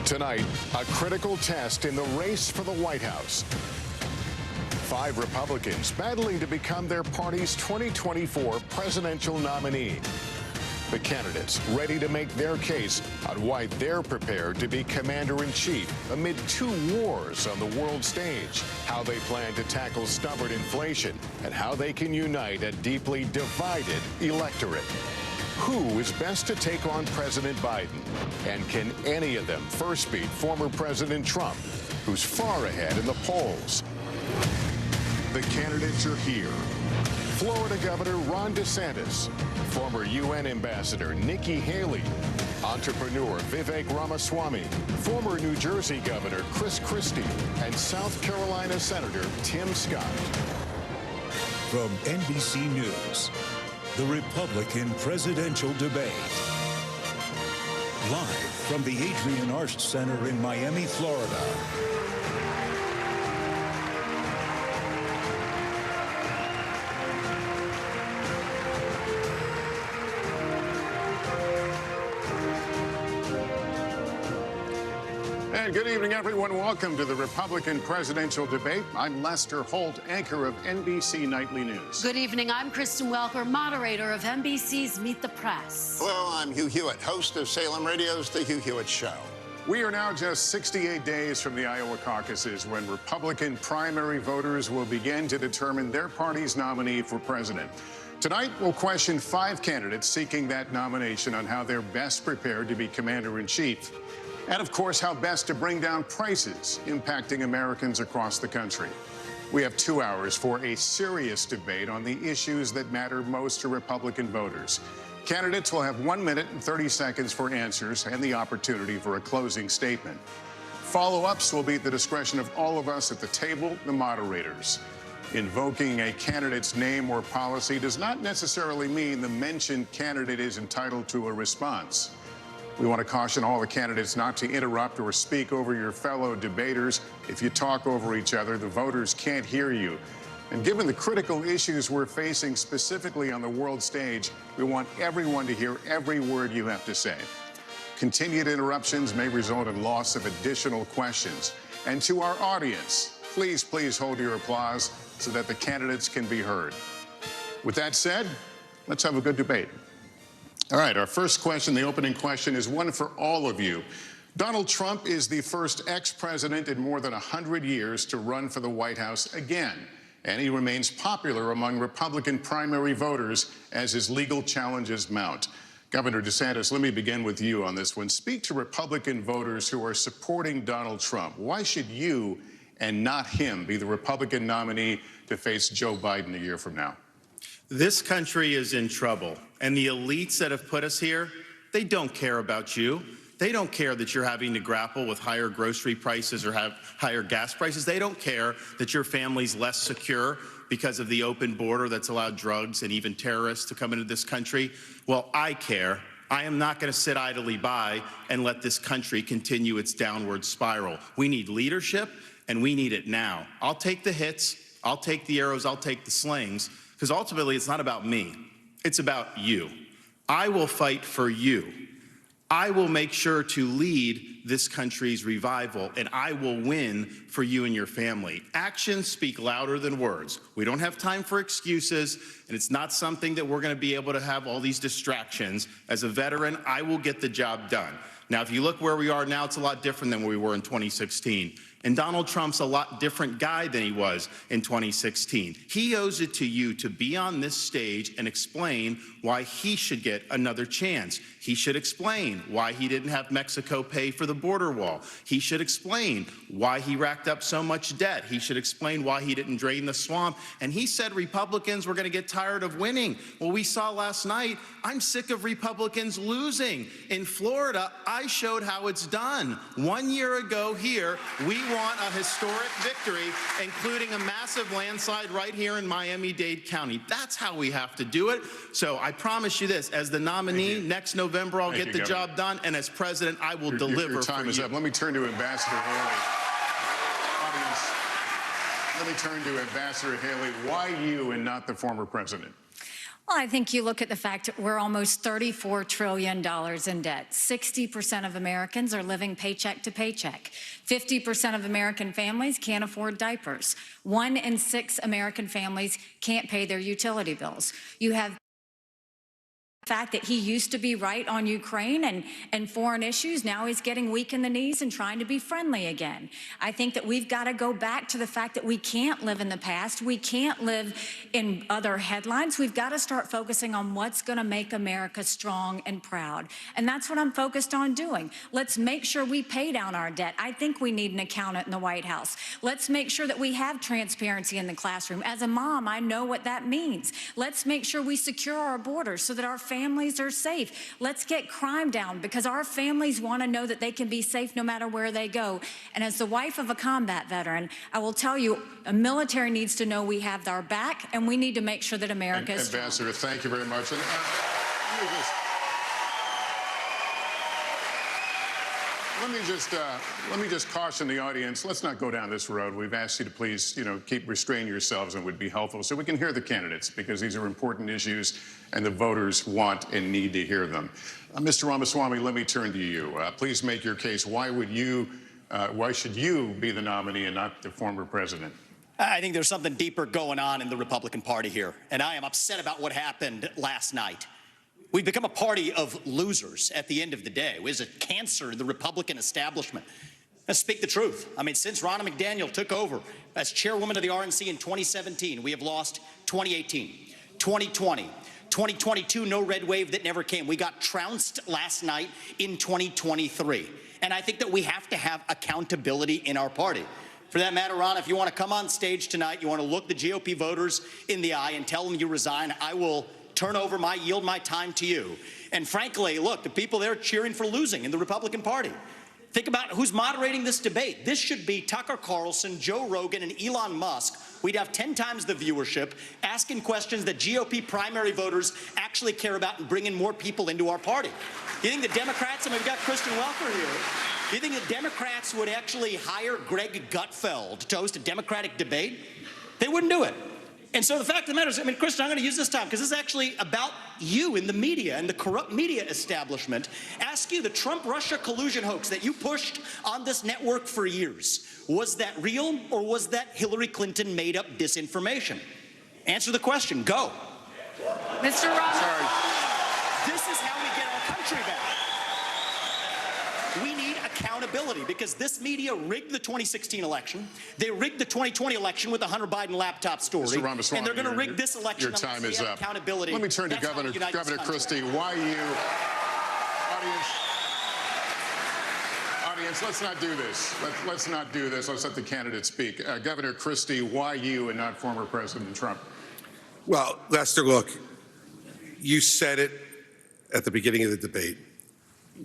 Tonight, a critical test in the race for the White House. 5 Republicans battling to become their party's 2024 presidential nominee. The candidates ready to make their case on why they're prepared to be commander-in-chief amid 2 wars on the world stage, how they plan to tackle stubborn inflation, and how they can unite a deeply divided electorate. Who is best to take on President Biden? And can any of them first beat former President Trump, who's far ahead in the polls? The candidates are here. Florida Governor Ron DeSantis, former UN Ambassador Nikki Haley, entrepreneur Vivek Ramaswamy, former New Jersey Governor Christie, and South Carolina Senator Tim Scott. From NBC News, the Republican presidential debate. Live from the Adrian Arst Center in Miami, Florida. And good evening, everyone. Welcome to the Republican presidential debate. I'm Lester Holt, anchor of NBC Nightly News. Good evening. I'm Kristen Welker, moderator of NBC's Meet the Press. Hello, I'm Hugh Hewitt, host of Salem Radio's The Hugh Hewitt Show. We are now just 68 days from the Iowa caucuses when Republican primary voters will begin to determine their party's nominee for president. Tonight, we'll question 5 candidates seeking that nomination on how they're best prepared to be commander-in-chief. And, of course, how best to bring down prices impacting Americans across the country. We have 2 hours for a serious debate on the issues that matter most to Republican voters. Candidates will have 1 minute and 30 seconds for answers and the opportunity for a closing statement. Follow-ups will be at the discretion of all of us at the table, the moderators. Invoking a candidate's name or policy does not necessarily mean the mentioned candidate is entitled to a response. We want to caution all the candidates not to interrupt or speak over your fellow debaters. If you talk over each other, the voters can't hear you. And given the critical issues we're facing specifically on the world stage, we want everyone to hear every word you have to say. Continued interruptions may result in loss of additional questions. And to our audience, please hold your applause so that the candidates can be heard. With that said, let's have a good debate. All right, our first question, the opening question, is one for all of you. Donald Trump is the first ex-president in more than 100 years to run for the White House again, and he remains popular among Republican primary voters as his legal challenges mount. Governor DeSantis, let me begin with you on this one. Speak to Republican voters who are supporting Donald Trump. Why should you and not him be the Republican nominee to face Joe Biden a year from now? This country is in trouble, and the elites that have put us here, they don't care about you. They don't care that you're having to grapple with higher grocery prices or have higher gas prices. They don't care that your family's less secure because of the open border that's allowed drugs and even terrorists to come into this country. Well, I care. I am not going to sit idly by and let this country continue its downward spiral. We need leadership, and we need it now. I'll take the hits, I'll take the arrows, I'll take the slings, because ultimately it's not about me, it's about you. I will fight for you. I will make sure to lead this country's revival, and I will win for you and your family. Actions speak louder than words. We don't have time for excuses, and it's not something that we're going to be able to have all these distractions. As a veteran, I will get the job done. Now, if you look where we are now, it's a lot different than where we were in 2016. And Donald Trump's a lot different guy than he was in 2016. He owes it to you to be on this stage and explain why he should get another chance. He should explain why he didn't have Mexico pay for the border wall. He should explain why he racked up so much debt. He should explain why he didn't drain the swamp. And he said Republicans were going to get tired of winning. Well, we saw last night, I'm sick of Republicans losing. In Florida, I showed how it's done. 1 year ago here, we want a historic victory, including a massive landslide right here in Miami-Dade County. That's how we have to do it. So I promise you this, as the nominee next November, I'll get the job done, and as president, I will deliver. Your time is up. Let me turn to Ambassador Haley. Audience, let me turn to Ambassador Haley. Why you and not the former president? Well, I think you look at the fact that we're almost $34 trillion in debt. 60% of Americans are living paycheck to paycheck. 50% of American families can't afford diapers. 1 in 6 American families can't pay their utility bills. You have the fact that he used to be right on Ukraine and foreign issues. Now he's getting weak in the knees and trying to be friendly again. I think that we've got to go back to the fact that we can't live in the past. We can't live in other headlines. We've got to start focusing on what's going to make America strong and proud. And that's what I'm focused on doing. Let's make sure we pay down our debt. I think we need an accountant in the White House. Let's make sure that we have transparency in the classroom. As a mom, I know what that means. Let's make sure we secure our borders so that our families are safe. Let's get crime down, because our families want to know that they can be safe no matter where they go. And as the wife of a combat veteran, I will tell you, a military needs to know we have our back, and we need to make sure that America is strong. Ambassador, thank you very much. And, let me just caution the audience. Let's not go down this road. We've asked you to please, keep restraining yourselves, and would be helpful so we can hear the candidates, because these are important issues and the voters want and need to hear them. Mr. Ramaswamy, let me turn to you. Please make your case. Why should you be the nominee and not the former president? I think there's something deeper going on in the Republican Party here, and I am upset about what happened last night. We've become a party of losers at the end of the day. It was a cancer in the Republican establishment. Let's speak the truth. I mean, since Ronna McDaniel took over as chairwoman of the RNC in 2017, we have lost 2018, 2020, 2022, no red wave that never came. We got trounced last night in 2023. And I think that we have to have accountability in our party. For that matter, Ron, if you want to come on stage tonight, you want to look the GOP voters in the eye and tell them you resign, I will yield my time to you. And frankly, look, the people there are cheering for losing in the Republican Party. Think about who's moderating this debate. This should be Tucker Carlson, Joe Rogan, and Elon Musk. We'd have 10 times the viewership, asking questions that GOP primary voters actually care about, and bringing more people into our party. Do you think the Democrats, we've got Kristen Welker here, do you think the Democrats would actually hire Greg Gutfeld to host a Democratic debate? They wouldn't do it. And so the fact of the matter is, Kristen, I'm going to use this time because this is actually about you in the media and the corrupt media establishment. Ask you, the Trump-Russia collusion hoax that you pushed on this network for years, was that real, or was that Hillary Clinton made up disinformation? Answer the question. Go. Mr. Roberts. Sorry. This is how we get our country back. We need accountability, because this media rigged the 2016 election. They rigged the 2020 election with the Hunter Biden laptop story. Mr. Ramaswamy, and they're going to rig this election. Your time is up. Accountability. Let me turn to Governor Christie. Why you, audience, let's not do this. Let's not do this. Let's let the candidates speak. Governor Christie, why you and not former President Trump? Well, Lester, look, you said it at the beginning of the debate.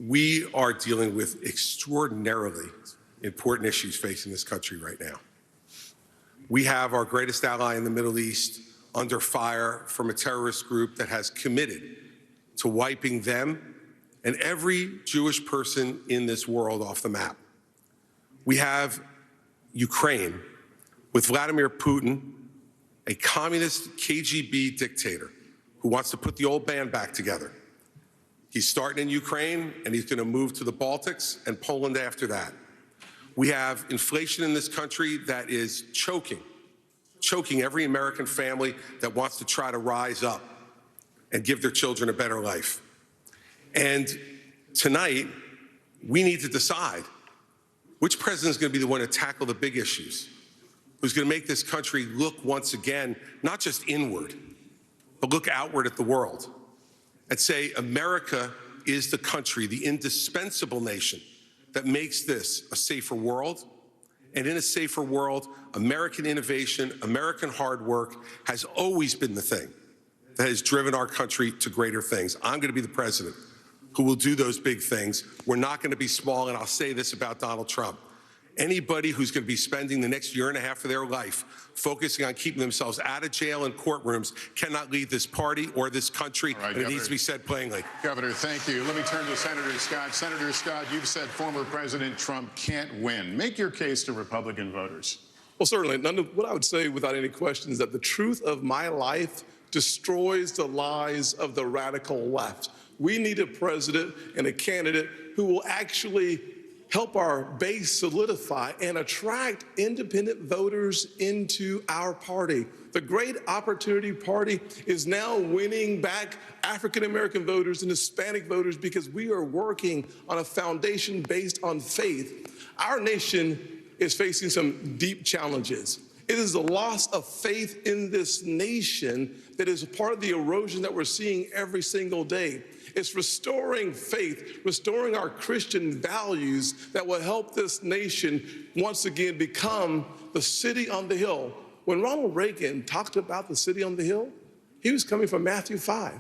We are dealing with extraordinarily important issues facing this country right now. We have our greatest ally in the Middle East under fire from a terrorist group that has committed to wiping them and every Jewish person in this world off the map. We have Ukraine with Vladimir Putin, a communist KGB dictator who wants to put the old band back together. He's starting in Ukraine, and he's going to move to the Baltics and Poland after that. We have inflation in this country that is choking every American family that wants to try to rise up and give their children a better life. And tonight, we need to decide which president is going to be the one to tackle the big issues, who's going to make this country look once again, not just inward, but look outward at the world and say America is the country, the indispensable nation that makes this a safer world. And in a safer world, American innovation, American hard work has always been the thing that has driven our country to greater things. I'm going to be the president who will do those big things. We're not going to be small, and I'll say this about Donald Trump. Anybody who's going to be spending the next year and a half of their life focusing on keeping themselves out of jail and courtrooms cannot lead this party or this country, and it needs to be said plainly. Governor, thank you. Let me turn to Senator Scott. Senator Scott, you've said former President Trump can't win. Make your case to Republican voters. Well, certainly. What I would say without any question is that the truth of my life destroys the lies of the radical left. We need a president and a candidate who will actually help our base solidify and attract independent voters into our party. The Great Opportunity Party is now winning back African-American voters and Hispanic voters because we are working on a foundation based on faith. Our nation is facing some deep challenges. It is the loss of faith in this nation that is a part of the erosion that we're seeing every single day. It's restoring faith, restoring our Christian values that will help this nation once again become the city on the hill. When Ronald Reagan talked about the city on the hill, he was coming from Matthew 5.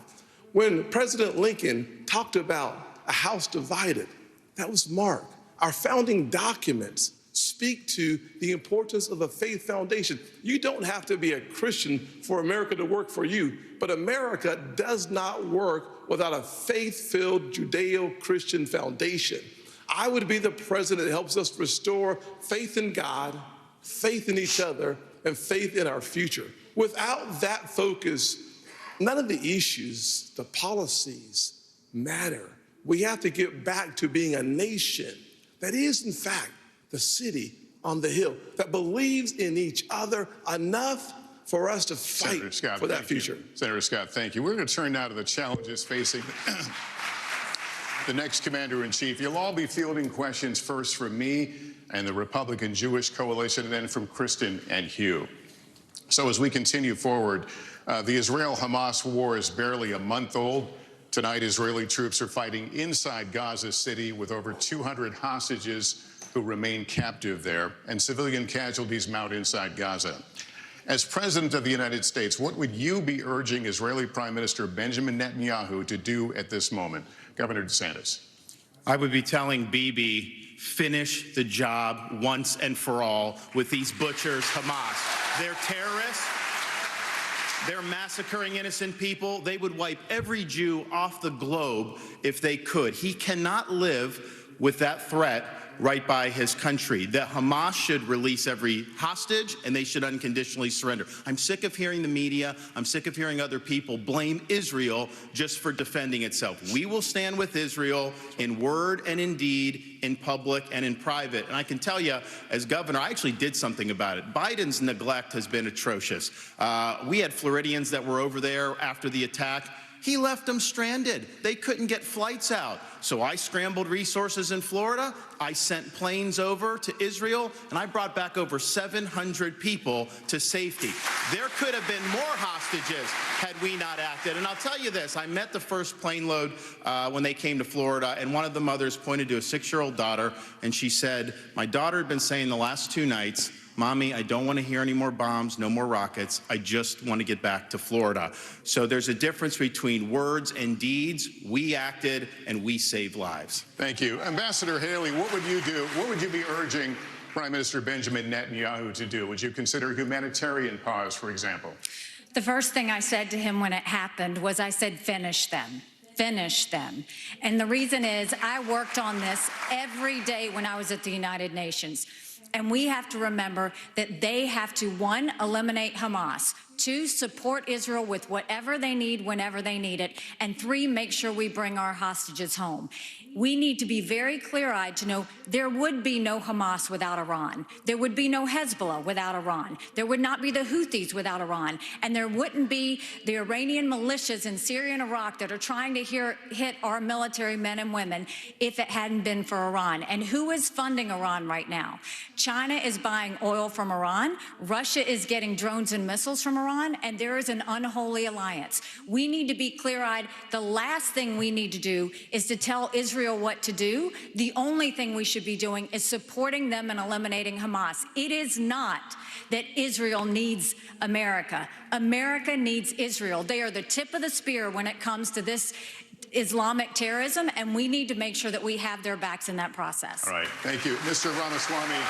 When President Lincoln talked about a house divided, that was Mark. Our founding documents speak to the importance of a faith foundation. You don't have to be a Christian for America to work for you, but America does not work without a faith-filled Judeo-Christian foundation. I would be the president that helps us restore faith in God, faith in each other, and faith in our future. Without that focus, none of the issues, the policies matter. We have to get back to being a nation that is, in fact, the city on the hill, that believes in each other enough for us to fight for that future. Senator Scott, thank you. We're going to turn now to the challenges facing the next commander-in-chief. You'll all be fielding questions first from me and the Republican Jewish Coalition, and then from Kristen and Hugh. So as we continue forward, the Israel-Hamas war is barely a month old. Tonight, Israeli troops are fighting inside Gaza City with over 200 hostages who remain captive there, and civilian casualties mount inside Gaza. As President of the United States, what would you be urging Israeli Prime Minister Benjamin Netanyahu to do at this moment? Governor DeSantis. I would be telling Bibi, finish the job once and for all with these butchers, Hamas. They're terrorists. They're massacring innocent people. They would wipe every Jew off the globe if they could. He cannot live with that threat right by his country. That Hamas should release every hostage and they should unconditionally surrender. I'm sick of hearing the media, I'm sick of hearing other people blame Israel just for defending itself. We will stand with Israel in word and in deed, in public and in private. And I can tell you, as governor, I actually did something about it. Biden's neglect has been atrocious. We had Floridians that were over there after the attack. He left them stranded. They couldn't get flights out. So I scrambled resources in Florida. I sent planes over to Israel, and I brought back over 700 people to safety. There could have been more hostages had we not acted. And I'll tell you this, I met the first plane load when they came to Florida, and one of the mothers pointed to a 6-year-old daughter, and she said, my daughter had been saying the last 2 nights, Mommy, I don't want to hear any more bombs, no more rockets. I just want to get back to Florida. So there's a difference between words and deeds. We acted and we saved lives. Thank you. Ambassador Haley, what would you do? What would you be urging Prime Minister Benjamin Netanyahu to do? Would you consider a humanitarian pause, for example? The first thing I said to him when it happened was I said, finish them. Finish them. And the reason is I worked on this every day when I was at the United Nations. And we have to remember that they have to, 1, eliminate Hamas, 2, support Israel with whatever they need whenever they need it, and 3, make sure we bring our hostages home. We need to be very clear-eyed to know there would be no Hamas without Iran. There would be no Hezbollah without Iran. There would not be the Houthis without Iran. And there wouldn't be the Iranian militias in Syria and Iraq that are trying to hit our military men and women if it hadn't been for Iran. And who is funding Iran right now? China is buying oil from Iran. Russia is getting drones and missiles from Iran. And there is an unholy alliance. We need to be clear-eyed. The last thing we need to do is to tell Israel what to do. The only thing we should be doing is supporting them and eliminating Hamas. It is not that Israel needs America. America needs Israel. They are the tip of the spear when it comes to this Islamic terrorism, and we need to make sure that we have their backs in that process. All right. Thank you. Mr. Ramaswamy.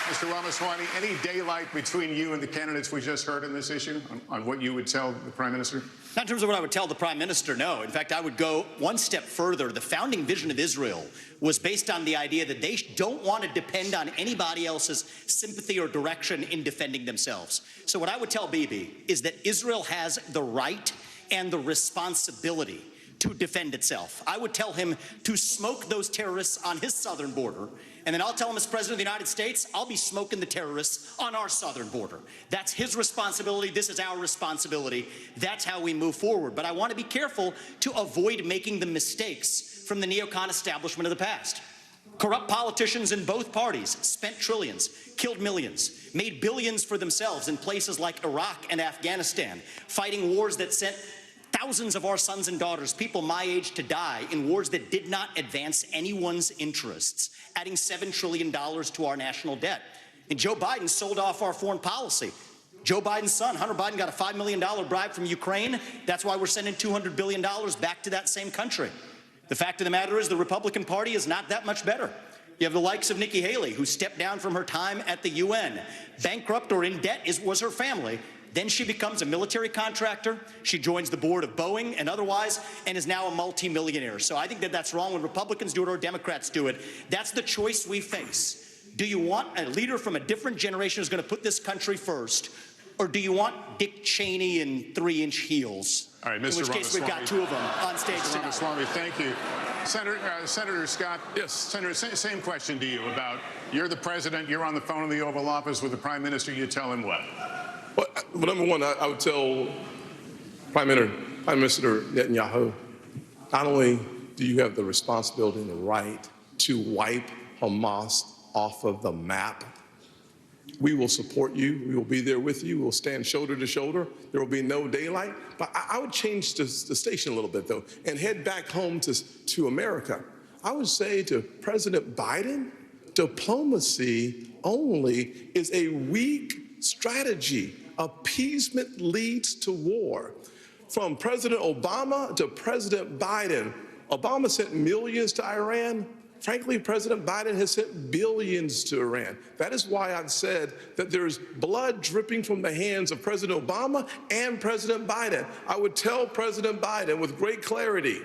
Mr. Ramaswamy, any daylight between you and the candidates we just heard on this issue, on what you would tell the Prime Minister? Not in terms of what I would tell the Prime Minister, no. In fact, I would go one step further. The founding vision of Israel was based on the idea that they don't want to depend on anybody else's sympathy or direction in defending themselves. So what I would tell Bibi is that Israel has the right and the responsibility to defend itself. I would tell him to smoke those terrorists on his southern border, and then I'll tell him as President of the United States, I'll be smoking the terrorists on our southern border. That's his responsibility. This is our responsibility. That's how we move forward. But I want to be careful to avoid making the mistakes from the neocon establishment of the past. Corrupt politicians in both parties spent trillions, killed millions, made billions for themselves in places like Iraq and Afghanistan, fighting wars that sent thousands of our sons and daughters, people my age, to die in wars that did not advance anyone's interests, adding $7 trillion to our national debt. And Joe Biden sold off our foreign policy. Joe Biden's son, Hunter Biden, got a $5 million bribe from Ukraine. That's why we're sending $200 billion back to that same country. The fact of the matter is the Republican Party is not that much better. You have the likes of Nikki Haley, who stepped down from her time at the UN. Bankrupt or in debt was her family. Then she becomes a military contractor. She joins the board of Boeing and otherwise, and is now a multimillionaire. So I think that that's wrong when Republicans do it or Democrats do it. That's the choice we face. Do you want a leader from a different generation who's going to put this country first, or do you want Dick Cheney in 3-inch heels? All right, Mr. In which case, we've got two of them on stage tonight. Ramaswamy, thank you. Senator Scott, Yes. Senator, same question to you about, you're the president, you're on the phone in the Oval Office with the Prime Minister, you tell him what? Well, number one, I would tell Prime Minister Netanyahu, not only do you have the responsibility and the right to wipe Hamas off of the map, we will support you. We will be there with you. We'll stand shoulder to shoulder. There will be no daylight. But I would change the station a little bit, though, and head back home to America. I would say to President Biden, diplomacy only is a weak strategy. Appeasement leads to war. From President Obama to President Biden, Obama sent millions to Iran. Frankly, President Biden has sent billions to Iran. That is why I've said that there's blood dripping from the hands of President Obama and President Biden. I would tell President Biden with great clarity,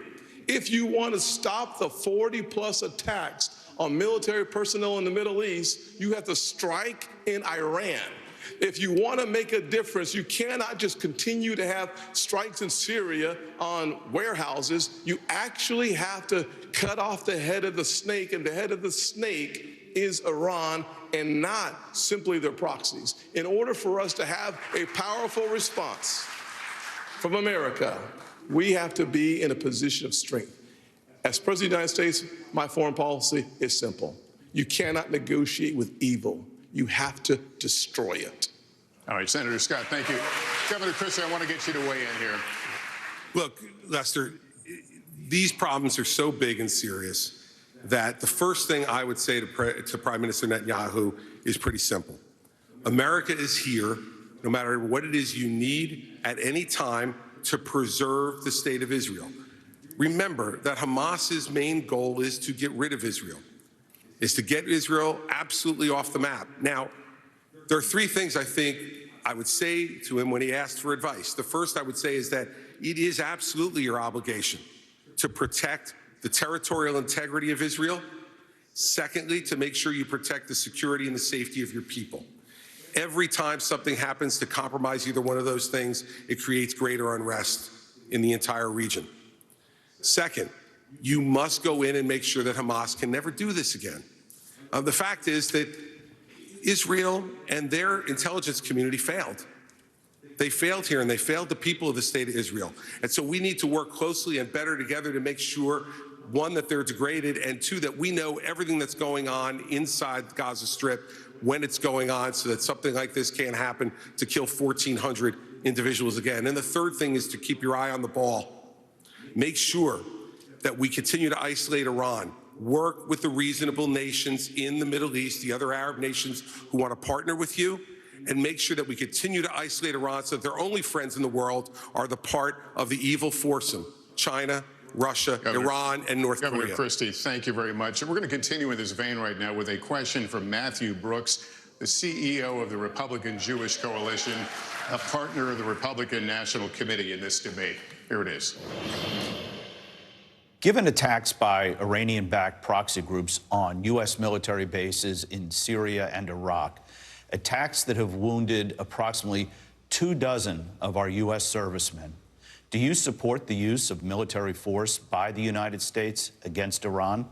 if you want to stop the 40+ attacks on military personnel in the Middle East, you have to strike in Iran. If you want to make a difference, you cannot just continue to have strikes in Syria on warehouses. You actually have to cut off the head of the snake, and the head of the snake is Iran and not simply their proxies. In order for us to have a powerful response from America, we have to be in a position of strength. As President of the United States, my foreign policy is simple. You cannot negotiate with evil. You have to destroy it. All right, Senator Scott, thank you. Governor Christie, I want to get you to weigh in here. Look, Lester, these problems are so big and serious that the first thing I would say to Prime Minister Netanyahu is pretty simple. America is here, no matter what it is you need at any time, to preserve the state of Israel. Remember that Hamas's main goal is to get rid of Israel, is to get Israel absolutely off the map. Now, there are three things I think I would say to him when he asked for advice. The first I would say is that it is absolutely your obligation to protect the territorial integrity of Israel. Secondly, to make sure you protect the security and the safety of your people. Every time something happens to compromise either one of those things, it creates greater unrest in the entire region. Second, you must go in and make sure that Hamas can never do this again. The fact is that Israel and their intelligence community failed. They failed here, and they failed the people of the state of Israel. And so we need to work closely and better together to make sure, one, that they're degraded, and two, that we know everything that's going on inside the Gaza Strip when it's going on, so that something like this can't happen to kill 1,400 individuals again. And the third thing is to keep your eye on the ball. Make sure that we continue to isolate Iran, work with the reasonable nations in the Middle East, the other Arab nations who want to partner with you, and make sure that we continue to isolate Iran so that their only friends in the world are the part of the evil foursome: China, Russia, Iran, and North Korea. Christie, thank you very much. And we're going to continue in this vein right now with a question from Matthew Brooks. the CEO of the Republican Jewish Coalition, a partner of the Republican National Committee in this debate. Here it is. Given attacks by Iranian-backed proxy groups on U.S. military bases in Syria and Iraq, attacks that have wounded approximately 24 of our U.S. servicemen, do you support the use of military force by the United States against Iran?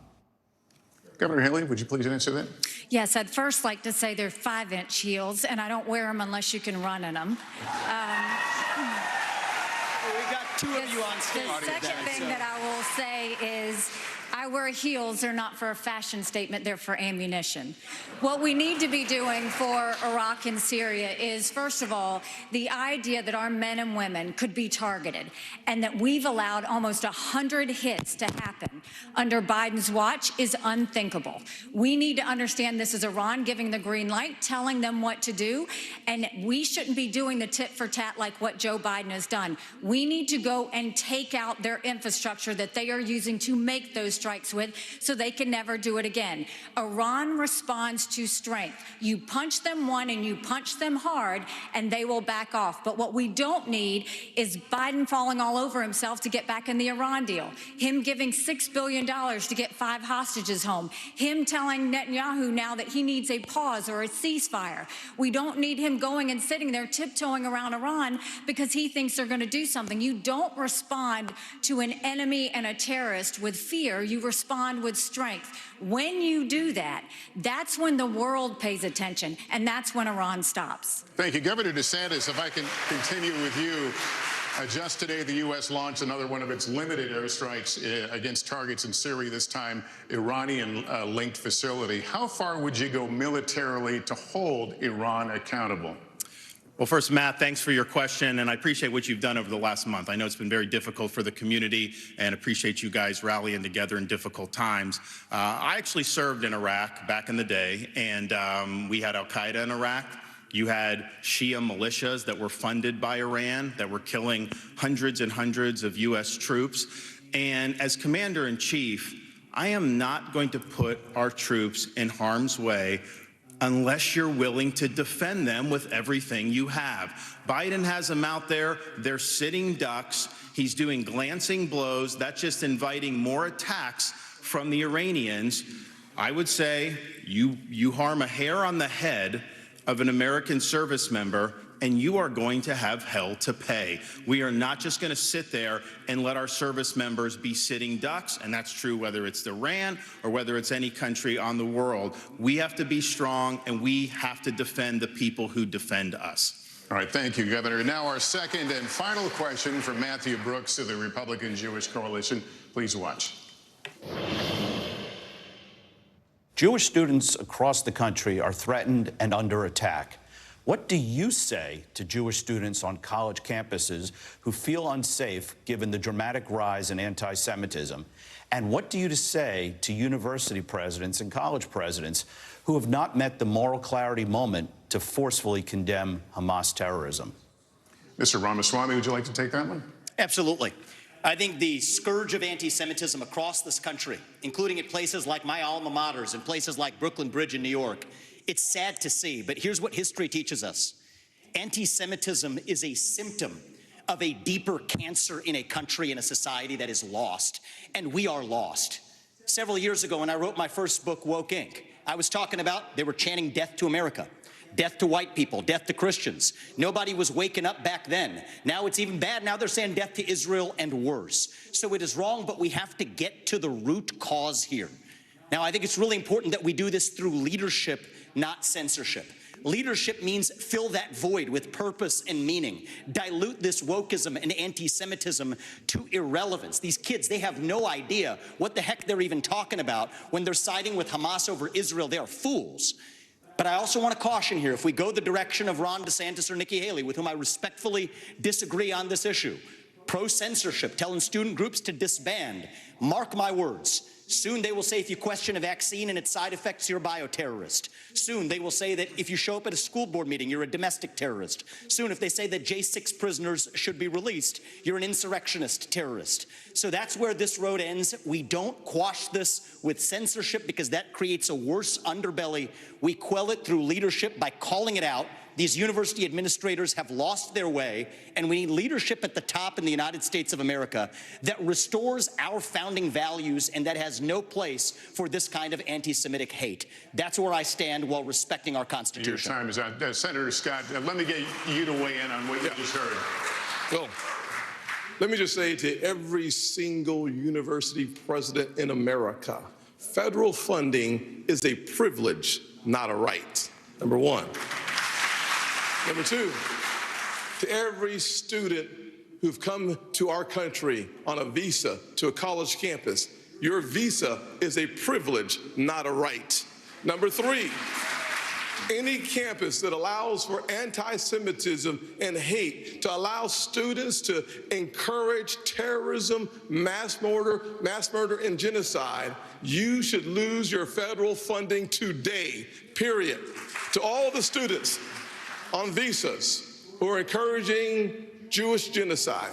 Governor Haley, would you please answer that? Yes, I'd first like to say they're 5-inch heels, and I don't wear them unless you can run in them. We've got two of you on stage. The second thing that I will say is I wear heels. They're not for a fashion statement. They're for ammunition. What we need to be doing for Iraq and Syria is, first of all, the idea that our men and women could be targeted and that we've allowed almost 100 hits to happen under Biden's watch is unthinkable. We need to understand this is Iran giving the green light, telling them what to do, and we shouldn't be doing the tit for tat like what Joe Biden has done. We need to go and take out their infrastructure that they are using to make those strikes with so they can never do it again. Iran responds to strength. You punch them one and you punch them hard and they will back off. But what we don't need is Biden falling all over himself to get back in the Iran deal. Him giving $6 billion to get 5 hostages home. Him telling Netanyahu now that he needs a pause or a ceasefire. We don't need him going and sitting there tiptoeing around Iran because he thinks they're going to do something. You don't respond to an enemy and a terrorist with fear. You respond with strength. When you do that, that's when the world pays attention, and that's when Iran stops. Thank you. Governor DeSantis, if I can continue with you. Just today, the U.S. launched another one of its limited airstrikes against targets in Syria, this time Iranian-linked facility. How far would you go militarily to hold Iran accountable? Well, first, Matt, thanks for your question, and I appreciate what you've done over the last month. I know it's been very difficult for the community, and appreciate you guys rallying together in difficult times. I actually served in Iraq back in the day, and we had al-Qaeda in Iraq. You had Shia militias that were funded by Iran that were killing hundreds and hundreds of U.S. troops. And as commander-in-chief, I am not going to put our troops in harm's way unless you're willing to defend them with everything you have. Biden has them out there. They're sitting ducks. He's doing glancing blows. That's just inviting more attacks from the Iranians. I would say you harm a hair on the head of an American service member, and you are going to have hell to pay. We are not just going to sit there and let our service members be sitting ducks, and that's true whether it's Iran or whether it's any country on the world. We have to be strong, and we have to defend the people who defend us. All right, thank you, Governor. Now our second and final question from Matthew Brooks of the Republican Jewish Coalition. Please watch. Jewish students across the country are threatened and under attack. What do you say to Jewish students on college campuses who feel unsafe given the dramatic rise in anti-Semitism? And what do you say to university presidents and college presidents who have not met the moral clarity moment to forcefully condemn Hamas terrorism? Mr. Ramaswamy, would you like to take that one? Absolutely. I think the scourge of anti-Semitism across this country, including at places like my alma maters and places like Brooklyn Bridge in New York, it's sad to see, but here's what history teaches us. Anti-Semitism is a symptom of a deeper cancer in a country and a society that is lost, and we are lost. Several years ago, when I wrote my first book, Woke Inc., I was talking about they were chanting death to America. Death to white people, death to Christians. Nobody was waking up back then. Now it's even bad. Now they're saying death to Israel and worse. So it is wrong, but we have to get to the root cause here. Now, I think it's really important that we do this through leadership, not censorship. Leadership means fill that void with purpose and meaning. Dilute this wokeism and anti-Semitism to irrelevance. These kids, they have no idea what the heck they're even talking about when they're siding with Hamas over Israel. They are fools. But I also want to caution here, if we go the direction of Ron DeSantis or Nikki Haley, with whom I respectfully disagree on this issue, pro-censorship, telling student groups to disband. Mark my words. Soon they will say if you question a vaccine and its side effects, you're a bioterrorist. Soon they will say that if you show up at a school board meeting, you're a domestic terrorist. Soon if they say that J6 prisoners should be released, you're an insurrectionist terrorist. So that's where this road ends. We don't quash this with censorship because that creates a worse underbelly. We quell it through leadership by calling it out. These university administrators have lost their way, and we need leadership at the top in the United States of America that restores our founding values and that has no place for this kind of anti-Semitic hate. That's where I stand while respecting our Constitution. Your time is up. Senator Scott, let me get you to weigh in on what you just heard. Well, let me just say to every single university president in America, federal funding is a privilege, not a right, number one. Number two, to every student who've come to our country on a visa to a college campus, your visa is a privilege, not a right. Number three, any campus that allows for anti-Semitism and hate, to allow students to encourage terrorism, mass murder, and genocide, you should lose your federal funding today, period. To all the students on visas who are encouraging Jewish genocide,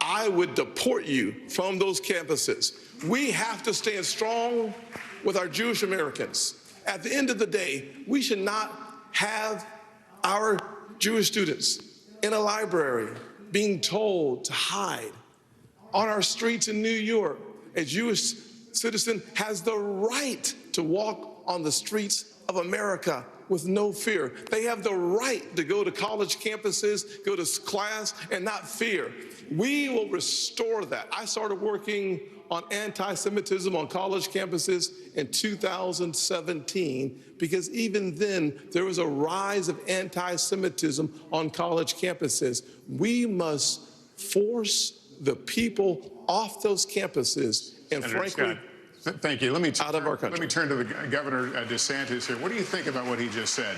I would deport you from those campuses. We have to stand strong with our Jewish Americans. At the end of the day, we should not have our Jewish students in a library being told to hide. On our streets in New York, a Jewish citizen has the right to walk on the streets of America with no fear. They have the right to go to college campuses, go to class, and not fear. We will restore that. I started working on anti-Semitism on college campuses in 2017 because even then there was a rise of anti-Semitism on college campuses. We must force the people off those campuses and Senator frankly, Scott, thank you. Let me out of our country. Let me turn to the Governor DeSantis here. What do you think about what he just said?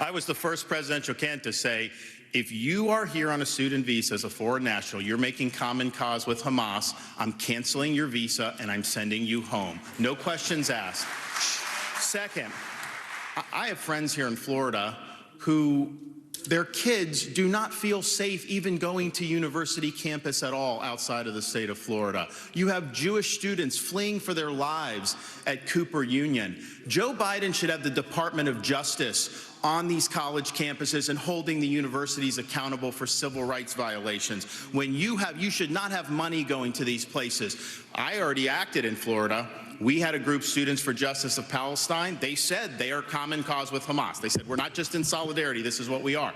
I was the first presidential candidate to say, if you are here on a student visa as a foreign national, you're making common cause with Hamas, I'm canceling your visa and I'm sending you home. No questions asked. Second, I have friends here in Florida who their kids do not feel safe even going to university campus at all outside of the state of Florida. You have Jewish students fleeing for their lives at Cooper Union. Joe Biden should have the Department of Justice on these college campuses and holding the universities accountable for civil rights violations. When you should not have money going to these places. I already acted in Florida. We had a group, Students for Justice of Palestine. They said they are common cause with Hamas. They said, we're not just in solidarity, this is what we are.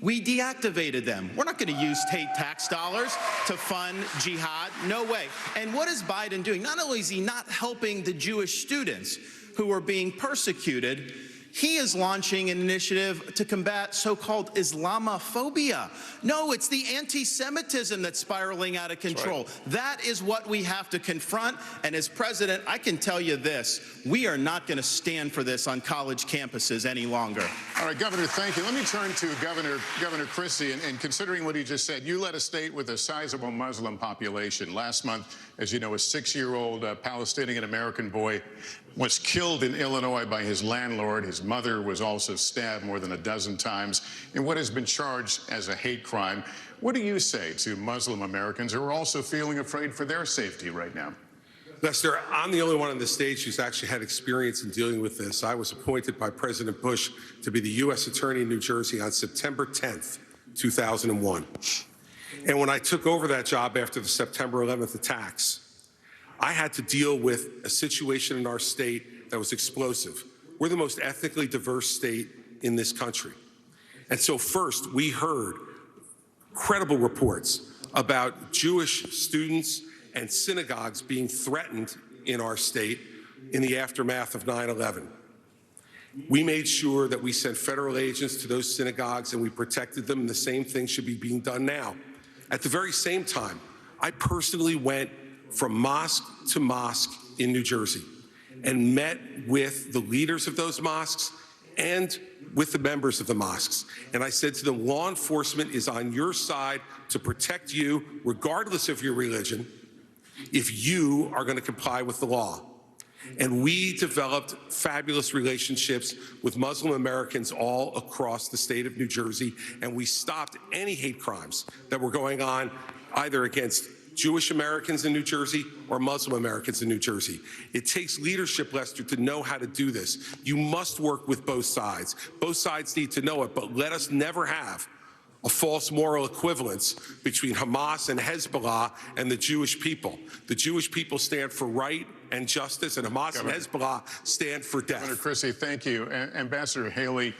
We deactivated them. We're not going to use state tax dollars to fund jihad. No way. And what is Biden doing? Not only is he not helping the Jewish students who are being persecuted, he is launching an initiative to combat so-called Islamophobia. No, it's the anti-Semitism that's spiraling out of control. Right. That is what we have to confront. And as president, I can tell you this, we are not going to stand for this on college campuses any longer. All right, Governor, thank you. Let me turn to Governor Christie. And considering what he just said, you led a state with a sizable Muslim population. Last month, as you know, a 6-year-old Palestinian-American boy was killed in Illinois by his landlord. His mother was also stabbed more than a dozen times in what has been charged as a hate crime. What do you say to Muslim Americans who are also feeling afraid for their safety right now? Lester, I'm the only one on the stage who's actually had experience in dealing with this. I was appointed by President Bush to be the U.S. Attorney in New Jersey on September 10th, 2001. And when I took over that job after the September 11th attacks, I had to deal with a situation in our state that was explosive. We're the most ethnically diverse state in this country. And so first, we heard credible reports about Jewish students and synagogues being threatened in our state in the aftermath of 9/11. We made sure that we sent federal agents to those synagogues and we protected them, and the same thing should be being done now. At the very same time, I personally went from mosque to mosque in New Jersey and met with the leaders of those mosques and with the members of the mosques, and I said to them, law enforcement is on your side to protect you, regardless of your religion, if you are going to comply with the law. And we developed fabulous relationships with Muslim Americans all across the state of New Jersey, and we stopped any hate crimes that were going on either against Jewish Americans in New Jersey or Muslim Americans in New Jersey. It takes leadership, Lester, to know how to do this. You must work with both sides. Both sides need to know it, but let us never have a false moral equivalence between Hamas and Hezbollah and the Jewish people. The Jewish people stand for right and justice, and Hamas and Hezbollah stand for death. Governor Christie, thank you. Ambassador Haley,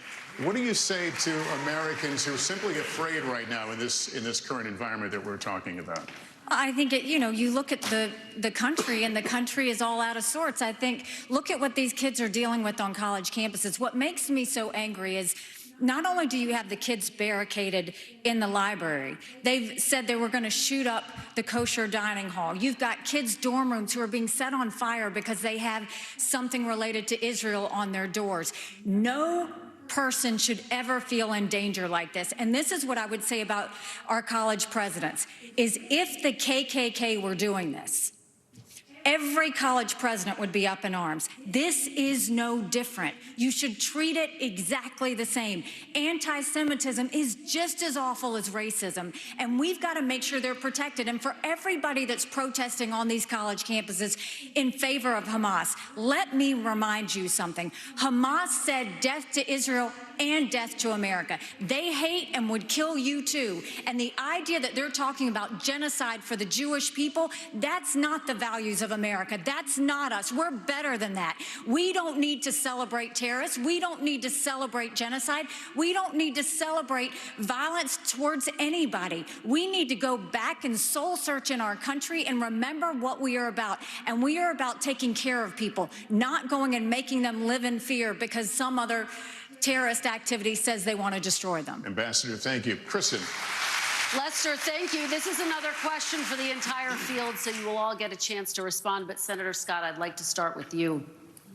what do you say to Americans who are simply afraid right now in this current environment that we're talking about? I think, you look at the country, and the country is all out of sorts. I think, look at what these kids are dealing with on college campuses. What makes me so angry is not only do you have the kids barricaded in the library, they've said they were going to shoot up the kosher dining hall. You've got kids' dorm rooms who are being set on fire because they have something related to Israel on their doors. No person should ever feel in danger like this. And this is what I would say about our college presidents, is if the KKK were doing this, every college president would be up in arms. This is no different. You should treat it exactly the same. Anti-Semitism is just as awful as racism, and we've got to make sure they're protected. And for everybody that's protesting on these college campuses in favor of Hamas, let me remind you something. Hamas said death to Israel and death to America. They hate and would kill you too. And the idea that they're talking about genocide for the Jewish people, that's not the values of America. That's not us. We're better than that. We don't need to celebrate terrorists. We don't need to celebrate genocide. We don't need to celebrate violence towards anybody. We need to go back and soul search in our country and remember what we are about. And we are about taking care of people, not going and making them live in fear because some other terrorist activity says they want to destroy them. Ambassador, thank you. Kristen. Lester, thank you. This is another question for the entire field, so you will all get a chance to respond. But Senator Scott, I'd like to start with you.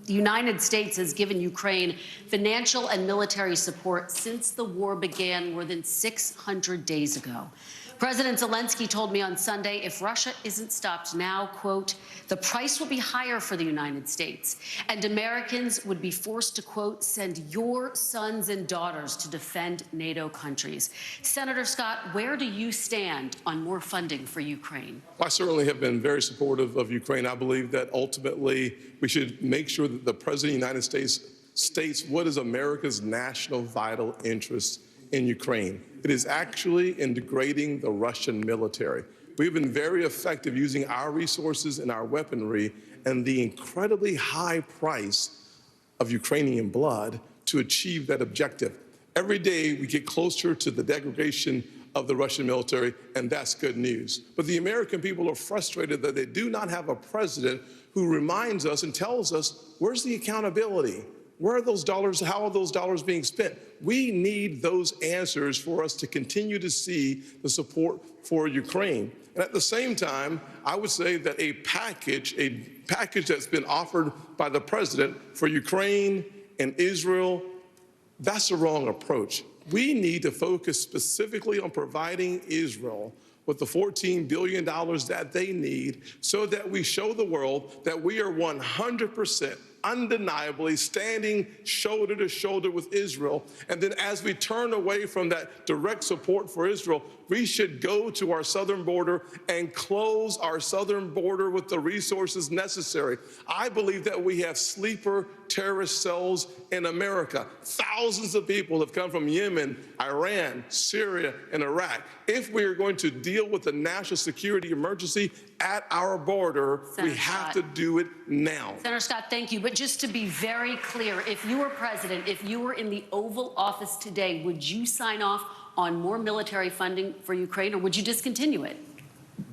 The United States has given Ukraine financial and military support since the war began more than 600 days ago. President Zelensky told me on Sunday if Russia isn't stopped now, quote, the price will be higher for the United States, and Americans would be forced to, quote, send your sons and daughters to defend NATO countries. Senator Scott, where do you stand on more funding for Ukraine? I certainly have been very supportive of Ukraine. I believe that ultimately we should make sure that the President of the United States states what is America's national vital interest in Ukraine. It is actually in degrading the Russian military. We've been very effective using our resources and our weaponry and the incredibly high price of Ukrainian blood to achieve that objective. Every day we get closer to the degradation of the Russian military, and that's good news. But the American people are frustrated that they do not have a president who reminds us and tells us, where's the accountability? Where are those dollars? How are those dollars being spent? We need those answers for us to continue to see the support for Ukraine. And at the same time, I would say that a package that's been offered by the president for Ukraine and Israel, that's the wrong approach. We need to focus specifically on providing Israel with the $14 billion that they need so that we show the world that we are 100% undeniably standing shoulder to shoulder with Israel. And then as we turn away from that direct support for Israel, we should go to our southern border and close our southern border with the resources necessary. I believe that we have sleeper terrorist cells in America. Thousands of people have come from Yemen, Iran, Syria, and Iraq. If we are going to deal with the national security emergency at our border, we have to do it now. Senator Scott, thank you. But just to be very clear, if you were president, if you were in the Oval Office today, would you sign off on more military funding for Ukraine, or would you discontinue it?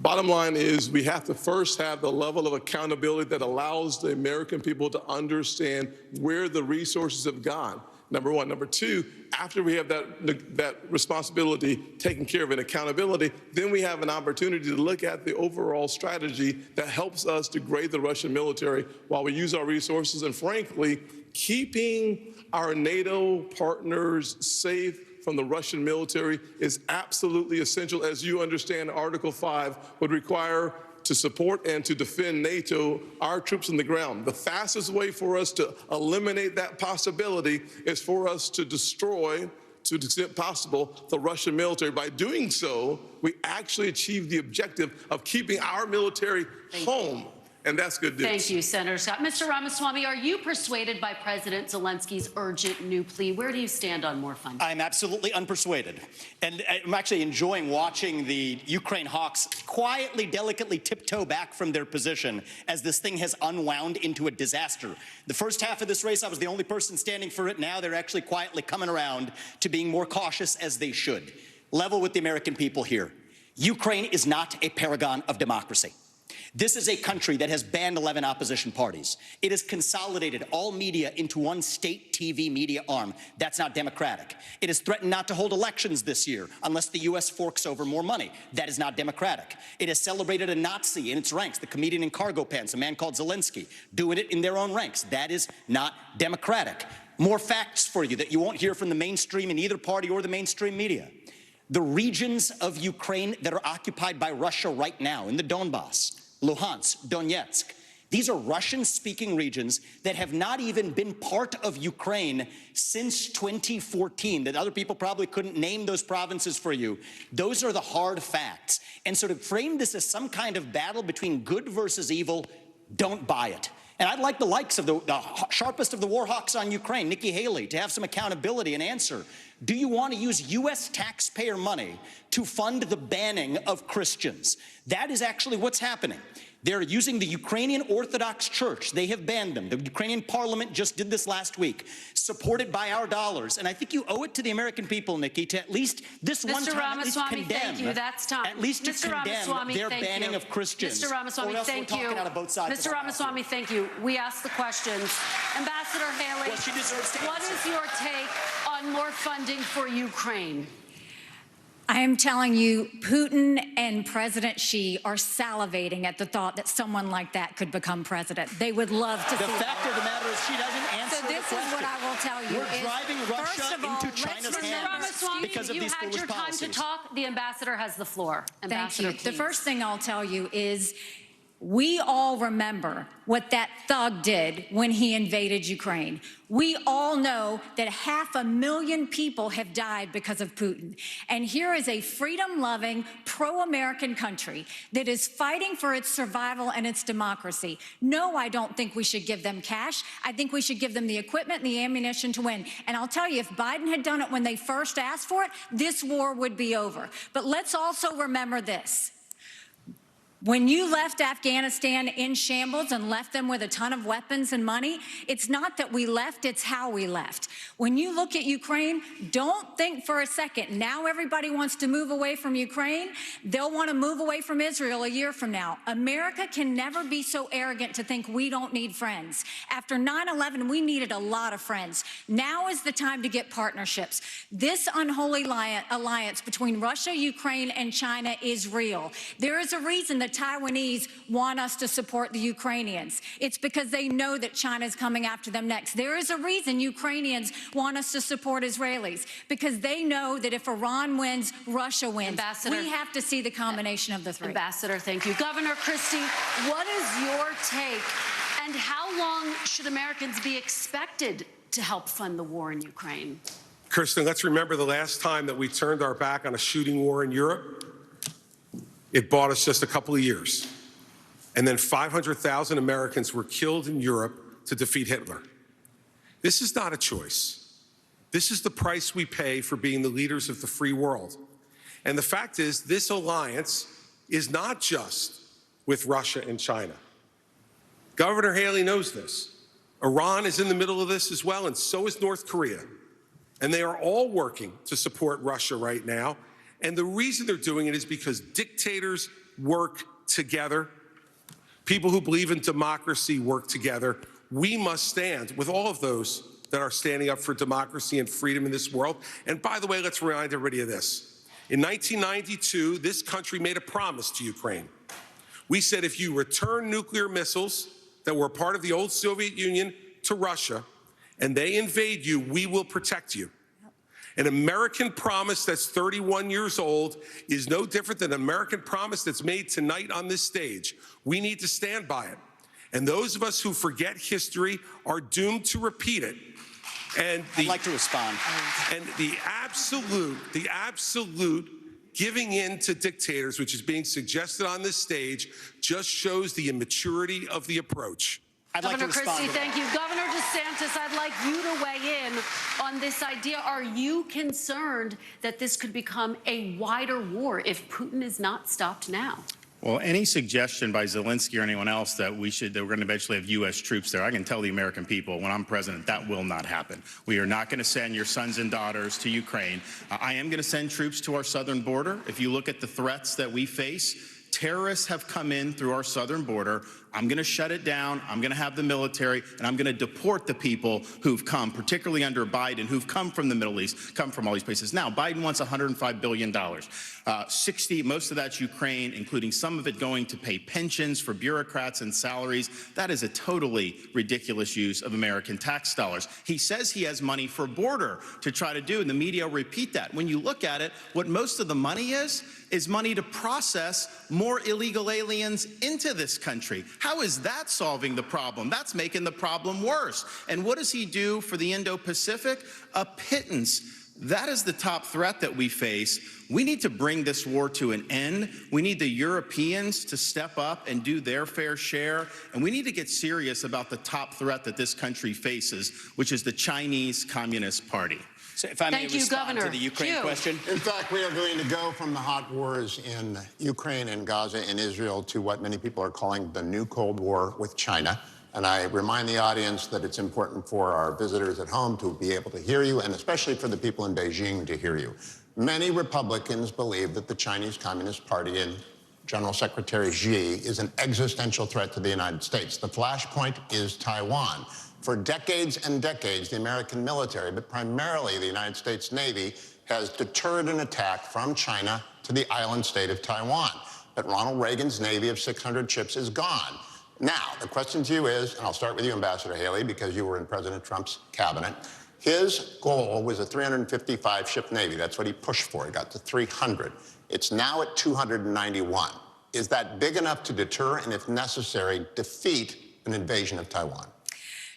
Bottom line is we have to first have the level of accountability that allows the American people to understand where the resources have gone. number one. Number two, after we have that responsibility taken care of and accountability, then we have an opportunity to look at the overall strategy that helps us degrade the Russian military while we use our resources, and frankly, keeping our NATO partners safe from the Russian military is absolutely essential. As you understand, Article 5 would require to support and to defend NATO, our troops on the ground. The fastest way for us to eliminate that possibility is for us to destroy, to the extent possible, the Russian military. By doing so, we actually achieve the objective of keeping our military home. And that's good news. Thank you, Senator Scott. Mr. Ramaswamy, are you persuaded by President Zelensky's urgent new plea? Where do you stand on more funding? I'm absolutely unpersuaded. And I'm actually enjoying watching the Ukraine hawks quietly, delicately tiptoe back from their position as this thing has unwound into a disaster. The first half of this race, I was the only person standing for it. Now they're actually quietly coming around to being more cautious, as they should. Level with the American people here. Ukraine is not a paragon of democracy. This is a country that has banned 11 opposition parties. It has consolidated all media into one state TV media arm. That's not democratic. It has threatened not to hold elections this year unless the U.S. forks over more money. That is not democratic. It has celebrated a Nazi in its ranks, the comedian in cargo pants, a man called Zelensky, doing it in their own ranks. That is not democratic. More facts for you that you won't hear from the mainstream in either party or the mainstream media. The regions of Ukraine that are occupied by Russia right now in the Donbass, Luhansk, Donetsk. These are Russian-speaking regions that have not even been part of Ukraine since 2014, that other people probably couldn't name those provinces for you. Those are the hard facts. And so to frame this as some kind of battle between good versus evil, don't buy it. And I'd like the likes of the sharpest of the war hawks on Ukraine, Nikki Haley, to have some accountability and answer. Do you want to use U.S. taxpayer money to fund the banning of Christians? That is actually what's happening. They're using the Ukrainian Orthodox Church. They have banned them. The Ukrainian parliament just did this last week, supported by our dollars. And I think you owe it to the American people, Nikki, to at least this one time at least condemn. Thank you. That's time. At least to condemn their banning of Christians. Mr. Ramaswamy, thank you. Mr. Ramaswamy, thank you. We asked the questions. Ambassador Haley, well, she deserves to what is your take on more funding for Ukraine? I am telling you, Putin and President Xi are salivating at the thought that someone like that could become president. They would love to see that. The fact of the matter is she doesn't answer the question. So this is what I will tell you. We're driving Russia into China's hands because of these foolish policies. You had your time to talk. The ambassador has the floor. Ambassador, thank you. The first thing I'll tell you is we all remember what that thug did when he invaded Ukraine. We all know that 500,000 people have died because of Putin. And here is a freedom-loving, pro-American country that is fighting for its survival and its democracy. No, I don't think we should give them cash. I think we should give them the equipment and the ammunition to win. And I'll tell you, if Biden had done it when they first asked for it, this war would be over. But let's also remember this. When you left Afghanistan in shambles and left them with a ton of weapons and money, it's not that we left, it's how we left. When you look at Ukraine, don't think for a second, now everybody wants to move away from Ukraine. They'll want to move away from Israel a year from now. America can never be so arrogant to think we don't need friends. After 9/11, we needed a lot of friends. Now is the time to get partnerships. This unholy alliance between Russia, Ukraine, and China is real. There is a reason that Taiwanese want us to support the Ukrainians. It's because they know that China's coming after them next. There is a reason Ukrainians want us to support Israelis, because they know that if Iran wins, Russia wins. Ambassador, we have to see the combination of the three. Ambassador, thank you. Governor Christie, what is your take, and how long should Americans be expected to help fund the war in Ukraine? Kirsten, let's remember the last time that we turned our back on a shooting war in Europe. It bought us just a couple of years. And then 500,000 Americans were killed in Europe to defeat Hitler. This is not a choice. This is the price we pay for being the leaders of the free world. And the fact is, this alliance is not just with Russia and China. Governor Haley knows this. Iran is in the middle of this as well, and so is North Korea. And they are all working to support Russia right now. And the reason they're doing it is because dictators work together. People who believe in democracy work together. We must stand with all of those that are standing up for democracy and freedom in this world. And by the way, let's remind everybody of this. In 1992, this country made a promise to Ukraine. We said if you return nuclear missiles that were part of the old Soviet Union to Russia and they invade you, we will protect you. An American promise that's 31 years old is no different than an American promise that's made tonight on this stage. We need to stand by it. And those of us who forget history are doomed to repeat it. And I'd like to respond. And the absolute giving in to dictators, which is being suggested on this stage, just shows the immaturity of the approach. Governor Christie, thank you. Governor DeSantis, I'd like you to weigh in on this idea. Are you concerned that this could become a wider war if Putin is not stopped now? Well, any suggestion by Zelensky or anyone else that we're going to eventually have U.S. troops there, I can tell the American people when I'm president that will not happen. We are not going to send your sons and daughters to Ukraine. I am going to send troops to our southern border. If you look at the threats that we face, terrorists have come in through our southern border. I'm going to shut it down. I'm going to have the military, and I'm going to deport the people who've come, particularly under Biden, who've come from the Middle East, come from all these places. Now, Biden wants $105 billion. 60, most of that's Ukraine, including some of it going to pay pensions for bureaucrats and salaries. That is a totally ridiculous use of American tax dollars. He says he has money for border to try to do, and the media repeat that. When you look at it, what most of the money is money to process more illegal aliens into this country. How is that solving the problem? That's making the problem worse. And what does he do for the Indo-Pacific? A pittance. That is the top threat that we face. We need to bring this war to an end. We need the Europeans to step up and do their fair share. And we need to get serious about the top threat that this country faces, which is the Chinese Communist Party. So if I may respond to the Ukraine question. In fact, we are going to go from the hot wars in Ukraine and Gaza and Israel to what many people are calling the new Cold War with China. And I remind the audience that it's important for our visitors at home to be able to hear you, and especially for the people in Beijing to hear you. Many Republicans believe that the Chinese Communist Party and General Secretary Xi is an existential threat to the United States. The flashpoint is Taiwan. For decades and decades, the American military, but primarily the United States Navy, has deterred an attack from China to the island state of Taiwan. But Ronald Reagan's Navy of 600 ships is gone. Now, the question to you is, and I'll start with you, Ambassador Haley, because you were in President Trump's cabinet. His goal was a 355-ship Navy. That's what he pushed for. He got to 300. It's now at 291. Is that big enough to deter and, if necessary, defeat an invasion of Taiwan?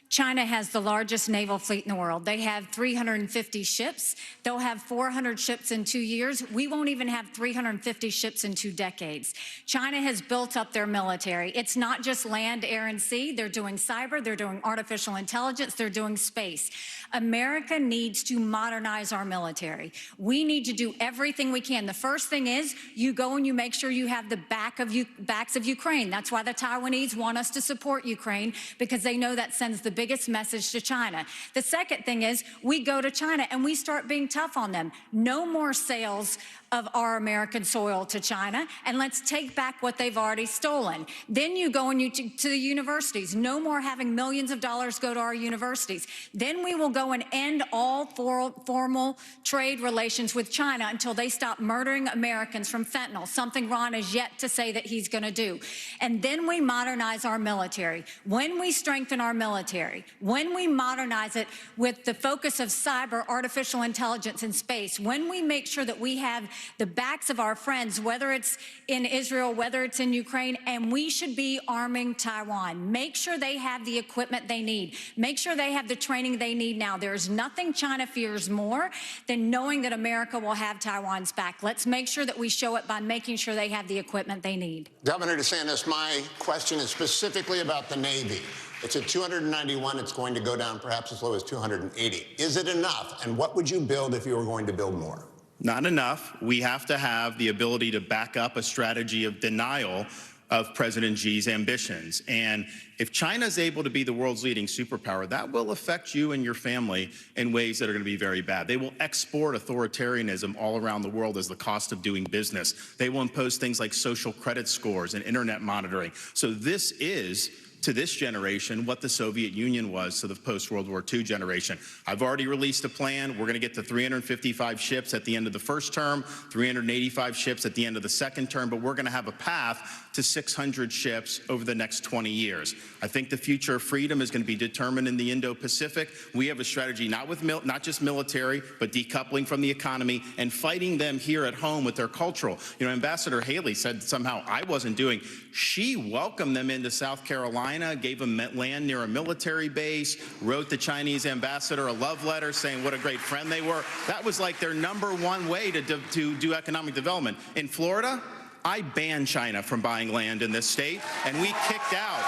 China has the largest naval fleet in the world. They have 350 ships. They'll have 400 ships in 2 years. We won't even have 350 ships in 2 decades. China has built up their military. It's not just land, air, and sea. They're doing cyber. They're doing artificial intelligence. They're doing space. America needs to modernize our military. We need to do everything we can. The first thing is you go and you make sure you have the backs of Ukraine. That's why the Taiwanese want us to support Ukraine, because they know that sends the biggest message to China. The second thing is we go to China and we start being tough on them. No more sales of our American soil to China, and let's take back what they've already stolen. Then you go and to the universities. No more having millions of dollars go to our universities. Then we will go and end all formal trade relations with China until they stop murdering Americans from fentanyl, something Ron has yet to say that he's going to do. And then we modernize our military. When we strengthen our military, when we modernize it with the focus of cyber, artificial intelligence, and space, when we make sure that we have the backs of our friends, whether it's in Israel, whether it's in Ukraine, and we should be arming Taiwan. Make sure they have the equipment they need. Make sure they have the training they need now. There's nothing China fears more than knowing that America will have Taiwan's back. Let's make sure that we show it by making sure they have the equipment they need. Governor DeSantis, my question is specifically about the Navy. It's at 291. It's going to go down perhaps as low as 280. Is it enough? And what would you build if you were going to build more? Not enough. We have to have the ability to back up a strategy of denial of President Xi's ambitions. And if China is able to be the world's leading superpower, that will affect you and your family in ways that are going to be very bad. They will export authoritarianism all around the world as the cost of doing business. They will impose things like social credit scores and internet monitoring. So this is to this generation what the Soviet Union was to the post-World War II generation. I've already released a plan. We're going to get to 355 ships at the end of the first term, 385 ships at the end of the second term, but we're going to have a path to 600 ships over the next 20 years. I think the future of freedom is going to be determined in the Indo-Pacific. We have a strategy not just military, but decoupling from the economy and fighting them here at home with their cultural. You know, Ambassador Haley said somehow I wasn't doing. She welcomed them into South Carolina, gave them land near a military base, wrote the Chinese ambassador a love letter saying what a great friend they were. That was like their #1 way to do economic development. In Florida, I banned China from buying land in this state, and we kicked out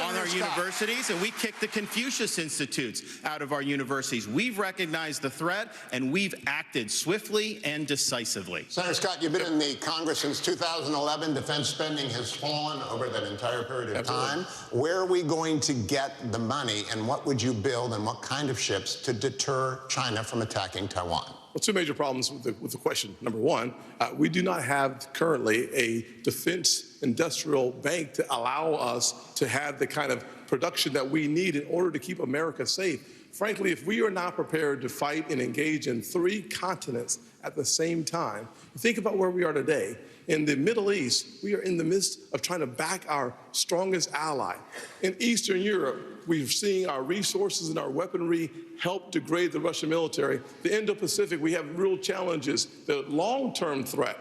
on our universities, and we kicked the Confucius Institutes out of our universities. We've recognized the threat, and we've acted swiftly and decisively. Senator Scott, you've been in the Congress since 2011. Defense spending has fallen over that entire period of time. Where are we going to get the money, and what would you build, and what kind of ships to deter China from attacking Taiwan? Well, two major problems with the question. Number one, we do not have currently a defense industrial bank to allow us to have the kind of production that we need in order to keep America safe. Frankly, if we are not prepared to fight and engage in 3 continents at the same time, think about where we are today. In the Middle East, we are in the midst of trying to back our strongest ally. In Eastern Europe, we've seen our resources and our weaponry help degrade the Russian military. The Indo-Pacific, we have real challenges. The long-term threat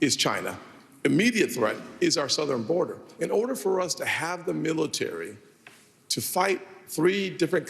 is China. Immediate threat is our southern border. In order for us to have the military to fight 3 different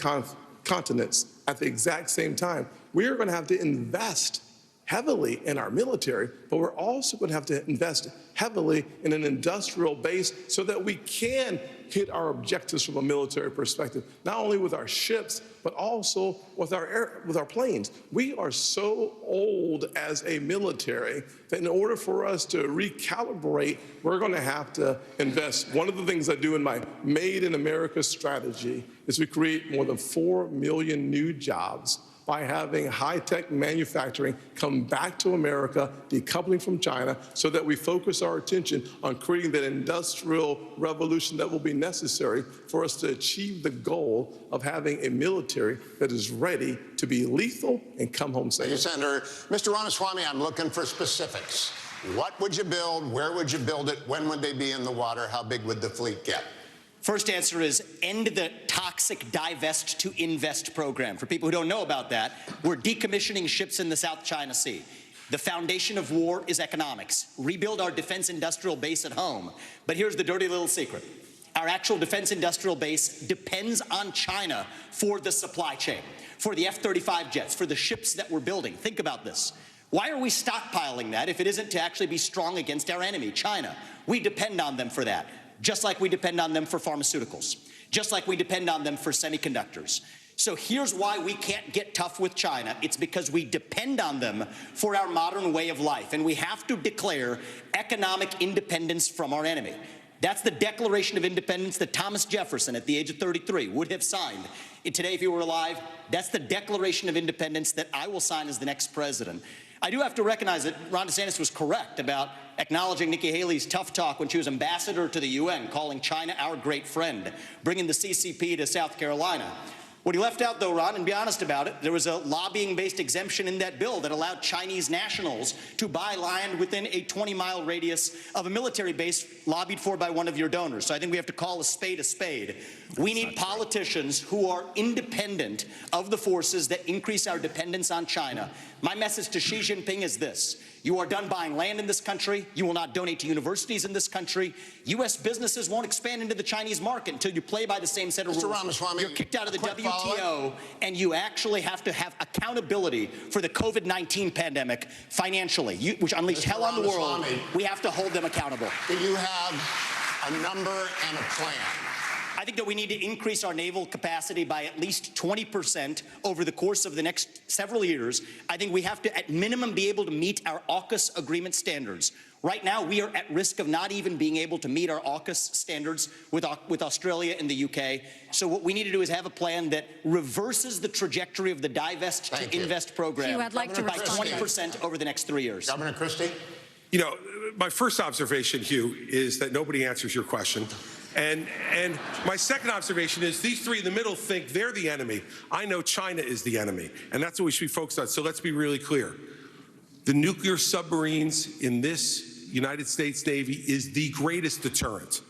continents at the exact same time, we are going to have to invest heavily in our military, but we're also going to have to invest heavily in an industrial base so that we can hit our objectives from a military perspective, not only with our ships, but also with our planes. We are so old as a military that in order for us to recalibrate, we're going to have to invest. One of the things I do in my Made in America strategy is we create more than 4 million new jobs by having high-tech manufacturing come back to America, decoupling from China, so that we focus our attention on creating that industrial revolution that will be necessary for us to achieve the goal of having a military that is ready to be lethal and come home safe. Thank you, Senator. Mr. Ramaswamy, I'm looking for specifics. What would you build? Where would you build it? When would they be in the water? How big would the fleet get? First answer is end the toxic divest to invest program. For people who don't know about that, we're decommissioning ships in the South China Sea. The foundation of war is economics. Rebuild our defense industrial base at home. But here's the dirty little secret. Our actual defense industrial base depends on China for the supply chain, for the F-35 jets, for the ships that we're building. Think about this. Why are we stockpiling that if it isn't to actually be strong against our enemy, China? We depend on them for that. Just like we depend on them for pharmaceuticals, just like we depend on them for semiconductors. So here's why we can't get tough with China. It's because we depend on them for our modern way of life, and we have to declare economic independence from our enemy. That's the Declaration of Independence that Thomas Jefferson, at the age of 33, would have signed. And today, if he were alive, that's the Declaration of Independence that I will sign as the next president. I do have to recognize that Ron DeSantis was correct about acknowledging Nikki Haley's tough talk when she was ambassador to the UN, calling China our great friend, bringing the CCP to South Carolina. What he left out, though, Ron, and be honest about it, there was a lobbying-based exemption in that bill that allowed Chinese nationals to buy land within a 20-mile radius of a military base lobbied for by one of your donors. So I think we have to call a spade a spade. We need politicians who are independent of the forces that increase our dependence on China. My message to Xi Jinping is this. You are done buying land in this country. You will not donate to universities in this country. U.S. businesses won't expand into the Chinese market until you play by the same set of rules. Ramaswamy, you're kicked out of the WTO, and you actually have to have accountability for the COVID-19 pandemic financially, which unleashed hell on the world. We have to hold them accountable. Do you have a number and a plan? I think that we need to increase our naval capacity by at least 20% over the course of the next several years. I think we have to, at minimum, be able to meet our AUKUS agreement standards. Right now, we are at risk of not even being able to meet our AUKUS standards with Australia and the UK. So what we need to do is have a plan that reverses the trajectory of the divest to invest program I'd like to by 20% over the next 3 years. Governor Christie? You know, my first observation, Hugh, is that nobody answers your question. And my second observation is these three in the middle think they're the enemy. I know China is the enemy, and that's what we should be focused on. So let's be really clear. The nuclear submarines in this United States Navy is the greatest deterrent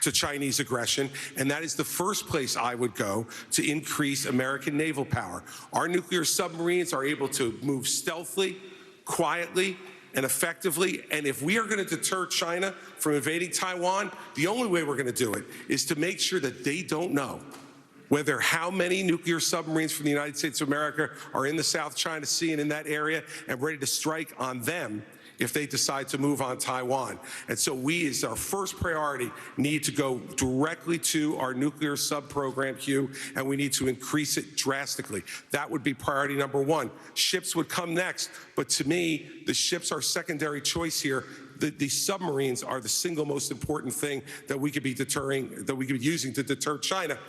to Chinese aggression, and that is the first place I would go to increase American naval power. Our nuclear submarines are able to move stealthily, quietly, and effectively, and if we are going to deter China from invading Taiwan, the only way we're going to do it is to make sure that they don't know whether how many nuclear submarines from the United States of America are in the South China Sea and in that area and ready to strike on them if they decide to move on Taiwan. And so we, as our first priority, need to go directly to our nuclear sub program, Hugh, and we need to increase it drastically. That would be priority number one. Ships would come next, but to me, the ships are secondary choice here. The submarines are the single most important thing that we could be using to deter China.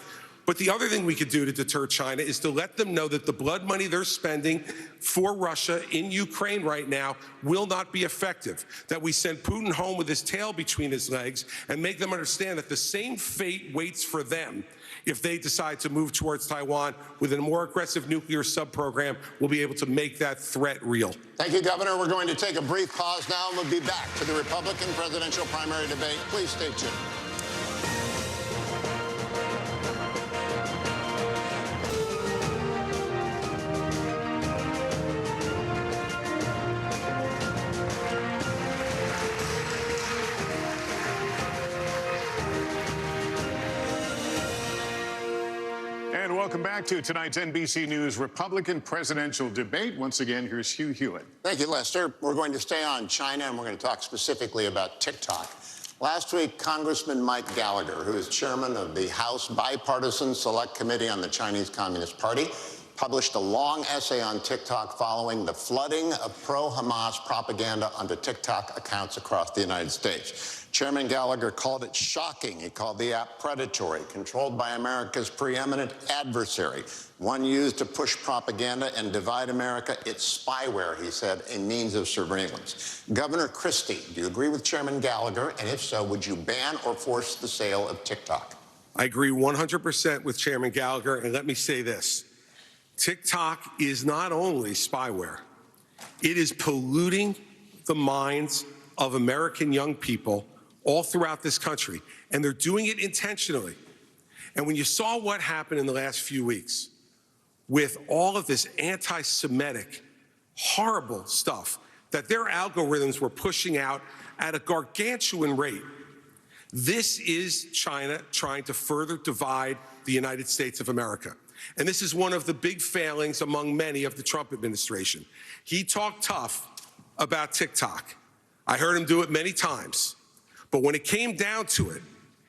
But the other thing we could do to deter China is to let them know that the blood money they're spending for Russia in Ukraine right now will not be effective, that we send Putin home with his tail between his legs and make them understand that the same fate waits for them if they decide to move towards Taiwan. With a more aggressive nuclear sub-program, we'll be able to make that threat real. Thank you, Governor. We're going to take a brief pause now, and we'll be back to the Republican presidential primary debate. Please stay tuned. And welcome back to tonight's NBC News Republican presidential debate. Once again, here's Hugh Hewitt. Thank you, Lester. We're going to stay on China, and we're going to talk specifically about TikTok. Last week, Congressman Mike Gallagher, who is chairman of the House Bipartisan Select Committee on the Chinese Communist Party, published a long essay on TikTok following the flooding of pro-Hamas propaganda onto TikTok accounts across the United States. Chairman Gallagher called it shocking. He called the app predatory, controlled by America's preeminent adversary, one used to push propaganda and divide America. It's spyware, he said, a means of surveillance. Governor Christie, do you agree with Chairman Gallagher? And if so, would you ban or force the sale of TikTok? I agree 100% with Chairman Gallagher, and let me say this. TikTok is not only spyware, it is polluting the minds of American young people all throughout this country, and they're doing it intentionally. And when you saw what happened in the last few weeks with all of this anti-Semitic, horrible stuff that their algorithms were pushing out at a gargantuan rate, this is China trying to further divide the United States of America. And this is one of the big failings among many of the Trump administration. He talked tough about TikTok. I heard him do it many times. But when it came down to it,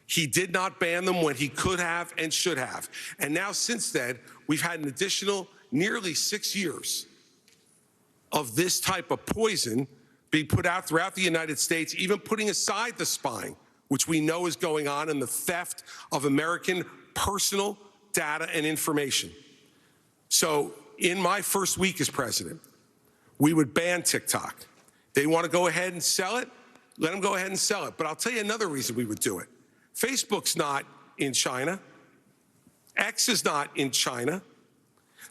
he did not ban them when he could have and should have. And now since then, we've had an additional nearly 6 years of this type of poison being put out throughout the United States, even putting aside the spying, which we know is going on, and the theft of American personal data and information. So in my first week as president, we would ban TikTok. They want to go ahead and sell it? Let them go ahead and sell it. But I'll tell you another reason we would do it. Facebook's not in China. X is not in China.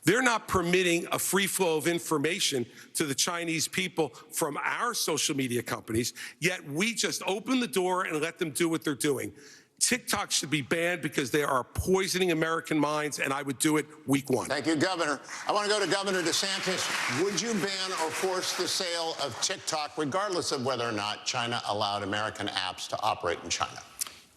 They're not permitting a free flow of information to the Chinese people from our social media companies, yet we just open the door and let them do what they're doing. TikTok should be banned because they are poisoning American minds, and I would do it week one. Thank you, Governor. I want to go to Governor DeSantis. Would you ban or force the sale of TikTok, regardless of whether or not China allowed American apps to operate in China?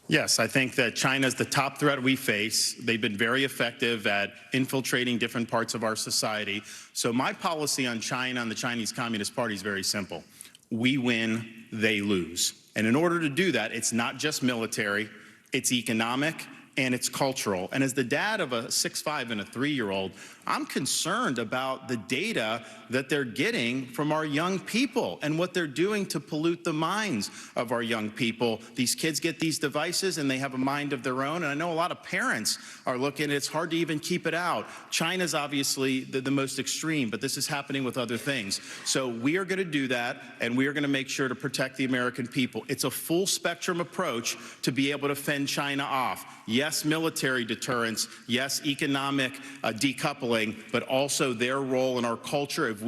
Yes, I think that China is the top threat we face. They've been very effective at infiltrating different parts of our society. So my policy on China and the Chinese Communist Party is very simple. We win, they lose. And in order to do that, it's not just military, it's economic and it's cultural. And as the dad of a 6'5" and a 3-year-old, I'm concerned about the data that they're getting from our young people and what they're doing to pollute the minds of our young people. These kids get these devices and they have a mind of their own. And I know a lot of parents are looking, it's hard to even keep it out. China's obviously the most extreme, but this is happening with other things. So we are going to do that, and we are going to make sure to protect the American people. It's a full spectrum approach to be able to fend China off. Yes, military deterrence. Yes, economic decoupling, but also their role in our culture. If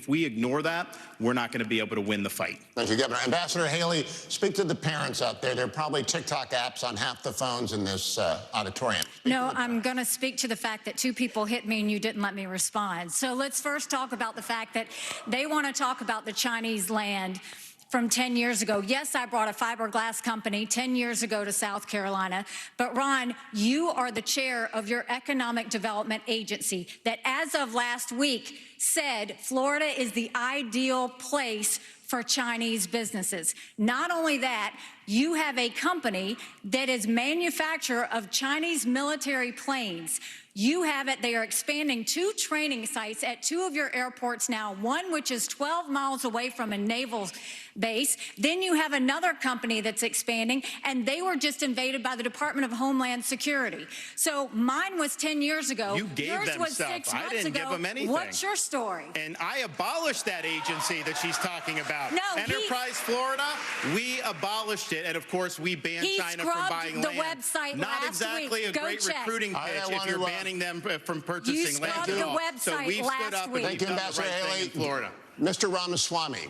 we ignore that, we're not going to be able to win the fight. Thank you, Governor. Ambassador Haley, speak to the parents out there. There are probably TikTok apps on half the phones in this auditorium. No, I'm going to speak to the fact that 2 people hit me and you didn't let me respond. So let's first talk about the fact that they want to talk about the Chinese land from 10 years ago. Yes, I brought a fiberglass company 10 years ago to South Carolina. But Ron, you are the chair of your economic development agency that as of last week said Florida is the ideal place for Chinese businesses. Not only that, you have a company that is manufacturer of Chinese military planes. You have it. They are expanding 2 training sites at 2 of your airports now, one which is 12 miles away from a naval base. Then you have another company that's expanding, and they were just invaded by the Department of Homeland Security. So mine was 10 years ago. You gave Yours them was stuff. 6 I months didn't ago. give them anything. What's your story? And I abolished that agency that she's talking about. No, Enterprise Florida, we abolished it. And of course, we banned China from buying the land. website Not last exactly week. a Go great check. recruiting pitch if you're banning them from purchasing land scrubbed at the all. website So we've stood last up week. and we've Thank you, done the Ambassador right thing Haley. in Florida. Mr. Ramaswamy,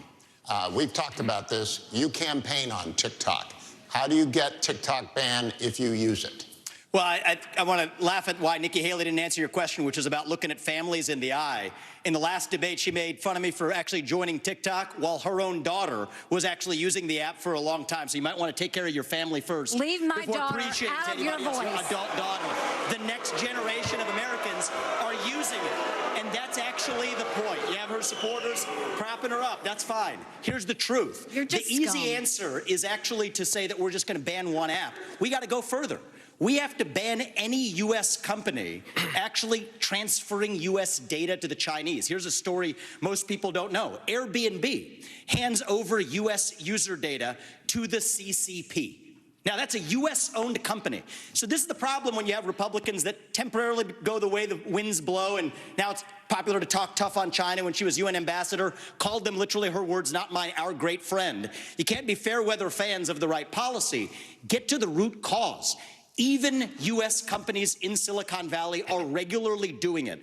we've talked about this. You campaign on TikTok. How do you get TikTok banned if you use it? Well, I want to laugh at why Nikki Haley didn't answer your question, which is about looking at families in the eye. In the last debate, she made fun of me for actually joining TikTok while her own daughter was actually using the app for a long time. So you might want to take care of your family first. Leave my daughter appreciating out of your anybody else's voice. adult daughter. The next generation of Americans are using it. And that's actually the point. You have her supporters propping her up. That's fine. Here's the truth. You're just the easy scum. answer is actually to say that we're just going to ban one app. We got to go further. We have to ban any U.S. company actually transferring U.S. data to the Chinese. Here's a story most people don't know. Airbnb hands over U.S. user data to the CCP. Now, that's a U.S.-owned company. So this is the problem when you have Republicans that temporarily go the way the winds blow, and now it's popular to talk tough on China. When she was UN ambassador, called them, literally her words, not mine, our great friend. You can't be fair weather fans of the right policy. Get to the root cause. Even U.S. companies in Silicon Valley are regularly doing it.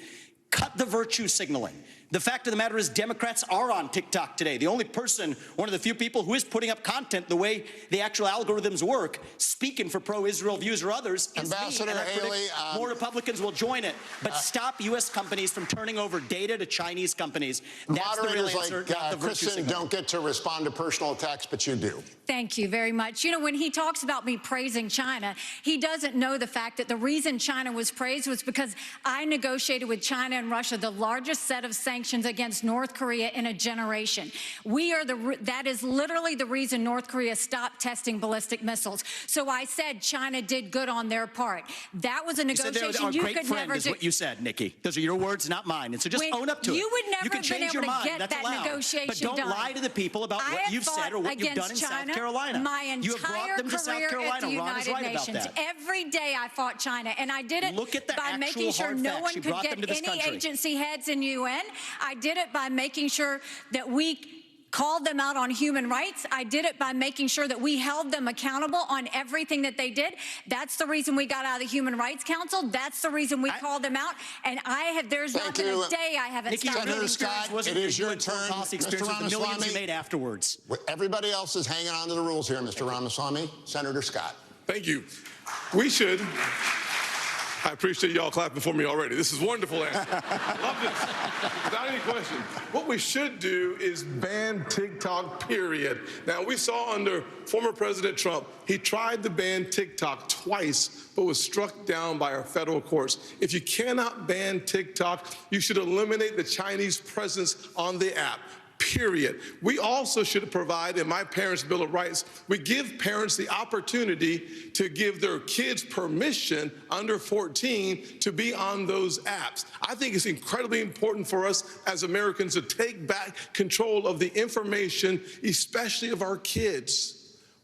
Cut the virtue signaling. The fact of the matter is Democrats are on TikTok today. The only person, one of the few people who is putting up content the way the actual algorithms work, speaking for pro-Israel views or others, is Ambassador me. And I predict Haley, more Republicans will join it. But stop U.S. companies from turning over data to Chinese companies. That's the real Moderators answer, like not the virtue Christie signal. don't get to respond to personal attacks, but you do. Thank you very much. You know, when he talks about me praising China, he doesn't know the fact that the reason China was praised was because I negotiated with China and Russia the largest set of sanctions against North Korea in a generation. That is literally the reason North Korea stopped testing ballistic missiles. So I said China did good on their part. That was a negotiation you could never do. Is what you said, Nikki. Those are your words, not mine. And so just own up to it. You would never you can have change been able your mind. to get That's that allowed. negotiation But don't done. lie to the people about what you've said or what you've done in China South Carolina. My You have entire brought them to South career Carolina. at the Ron is United right about Nations. that. Every day I fought China, and I did it Look at the by actual making sure hard no facts. one She could brought them to get this any country. agency heads in UN. I did it by making sure that we called them out on human rights. I did it by making sure that we held them accountable on everything that they did. That's the reason we got out of the Human Rights Council. That's the reason we called them out. And there's not been a day I haven't Nikki, stopped. Senator Scott, it is your turn. Policy Mr. experience with the millions Ramaswamy. you made afterwards. Everybody else is hanging on to the rules here, Mr. Ramaswamy. Senator Scott. Thank you. We should. I appreciate y'all clapping for me already. This is wonderful answer. Love this. Without any question. What we should do is ban TikTok, period. Now, we saw under former President Trump, he tried to ban TikTok twice, but was struck down by our federal courts. If you cannot ban TikTok, you should eliminate the Chinese presence on the app. period. We also should provide, in my parents' Bill of Rights, we give parents the opportunity to give their kids permission under 14 to be on those apps. I think it's incredibly important for us as Americans to take back control of the information, especially of our kids.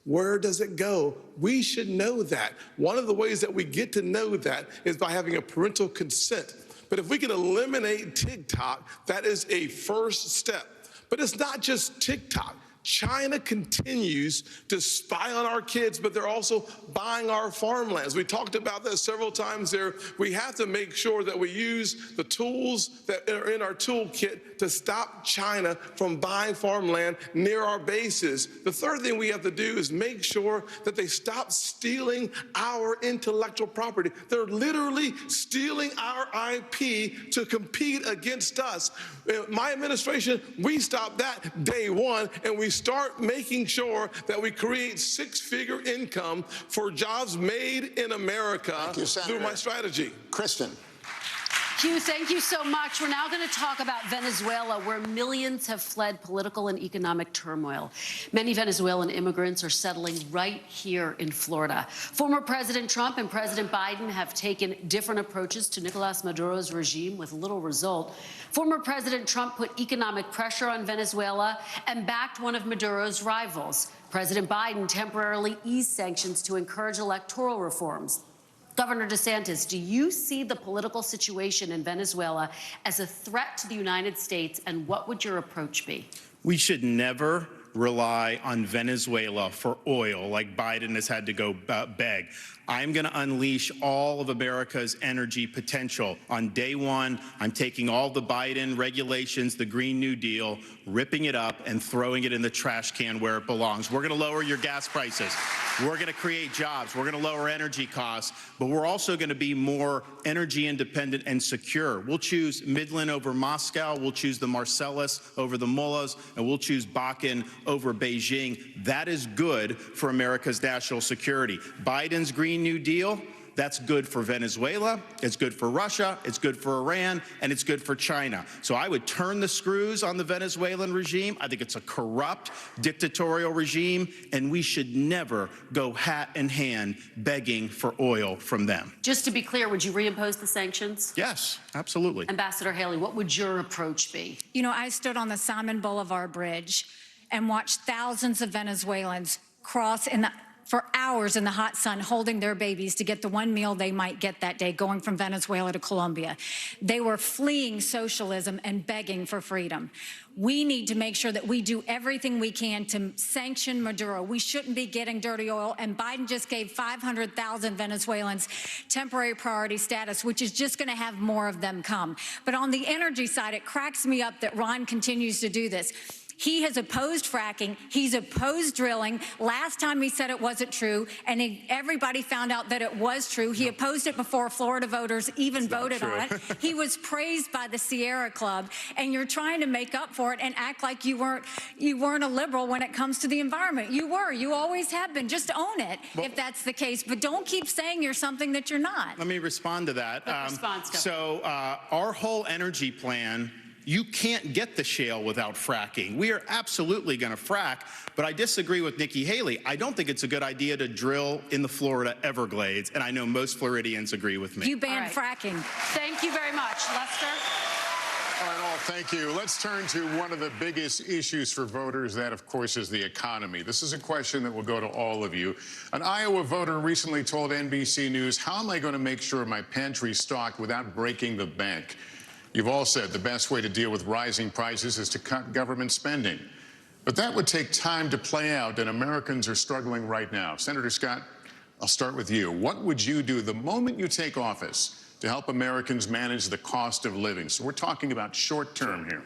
Where does it go? We should know that. One of the ways that we get to know that is by having a parental consent. But if we can eliminate TikTok, that is a first step. But it's not just TikTok. China continues to spy on our kids, but they're also buying our farmlands. We talked about that several times there. We have to make sure that we use the tools that are in our toolkit to stop China from buying farmland near our bases. The third thing we have to do is make sure that they stop stealing our intellectual property. They're literally stealing our IP to compete against us. In my administration, we stopped that day one, and we start making sure that we create six-figure income for jobs made in America through my strategy. Kristen. Hugh, thank you so much. We're now going to talk about Venezuela, where millions have fled political and economic turmoil. Many Venezuelan immigrants are settling right here in Florida. Former President Trump and President Biden have taken different approaches to Nicolas Maduro's regime with little result. Former President Trump put economic pressure on Venezuela and backed one of Maduro's rivals. President Biden temporarily eased sanctions to encourage electoral reforms. Governor DeSantis, do you see the political situation in Venezuela as a threat to the United States, and what would your approach be? We should never rely on Venezuela for oil like Biden has had to go beg. I'm going to unleash all of America's energy potential. On day one, I'm taking all the Biden regulations, the Green New Deal, ripping it up and throwing it in the trash can where it belongs. We're going to lower your gas prices. We're going to create jobs. We're going to lower energy costs. But we're also going to be more energy independent and secure. We'll choose Midland over Moscow. We'll choose the Marcellus over the mullahs. And we'll choose Bakken over Beijing. That is good for America's national security. Biden's Green New Deal, that's good for Venezuela, it's good for Russia, it's good for Iran, and it's good for China. So I would turn the screws on the Venezuelan regime. I think it's a corrupt, dictatorial regime, and we should never go hat in hand begging for oil from them. Just to be clear, would you reimpose the sanctions? Yes, absolutely. Ambassador Haley, what would your approach be? You know, I stood on the Simon Boulevard Bridge and watched thousands of Venezuelans cross for hours in the hot sun, holding their babies to get the one meal they might get that day, going from Venezuela to Colombia. They were fleeing socialism and begging for freedom. We need to make sure that we do everything we can to sanction Maduro. We shouldn't be getting dirty oil, and Biden just gave 500,000 Venezuelans temporary priority status, which is just going to have more of them come. But on the energy side, it cracks me up that Ron continues to do this. He has opposed fracking. He's opposed drilling. Last time he said it wasn't true, and everybody found out that it was true. He opposed it before Florida voters even voted on it. He was praised by the Sierra Club, and you're trying to make up for it and act like you weren't a liberal when it comes to the environment. You were. You always have been. Just own it if that's the case, but don't keep saying you're something that you're not. Let me respond to that. So our whole energy plan, you can't get the shale without fracking. We are absolutely going to frack, but I disagree with Nikki Haley. I don't think it's a good idea to drill in the Florida Everglades, and I know most Floridians agree with me. You banned fracking. Thank you very much. Lester? All right, all, thank you. Let's turn to one of the biggest issues for voters. That, of course, is the economy. This is a question that will go to all of you. An Iowa voter recently told NBC News, "How am I going to make sure my pantry's stocked without breaking the bank?" You've all said the best way to deal with rising prices is to cut government spending. But that would take time to play out, and Americans are struggling right now. Senator Scott, I'll start with you. What would you do the moment you take office to help Americans manage the cost of living? So we're talking about short term here.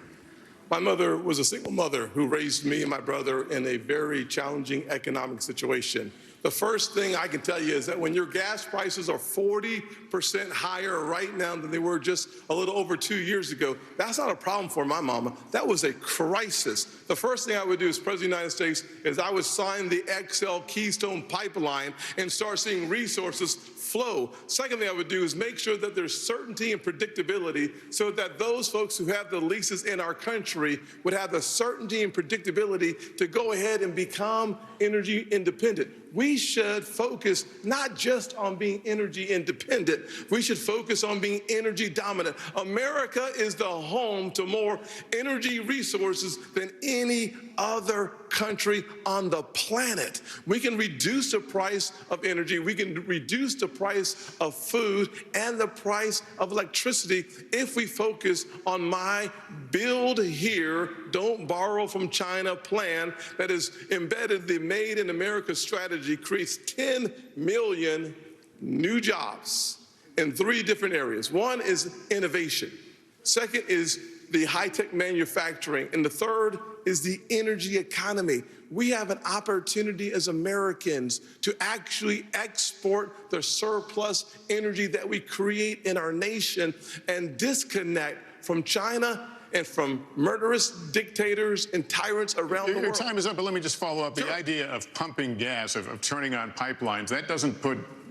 My mother was a single mother who raised me and my brother in a very challenging economic situation. The first thing I can tell you is that when your gas prices are 40% higher right now than they were just a little over 2 years ago, that's not a problem for my mama. That was a crisis. The first thing I would do as President of the United States is I would sign the XL Keystone Pipeline and start seeing resources flow. Second thing I would do is make sure that there's certainty and predictability so that those folks who have the leases in our country would have the certainty and predictability to go ahead and become energy independent. We should focus not just on being energy independent, we should focus on being energy dominant. America is the home to more energy resources than any other country on the planet. We can reduce the price of energy, we can reduce the price of food and the price of electricity if we focus on my build here, don't borrow from China plan that is embedded the Made in America strategy, creates 10 million new jobs in 3 different areas. One is innovation. Second is the high-tech manufacturing. And the third is the energy economy. We have an opportunity as Americans to actually export the surplus energy that we create in our nation and disconnect from China and from murderous dictators and tyrants around the world. Your time is up, but let me just follow up. Sure. The idea of pumping gas, of turning on pipelines, that doesn't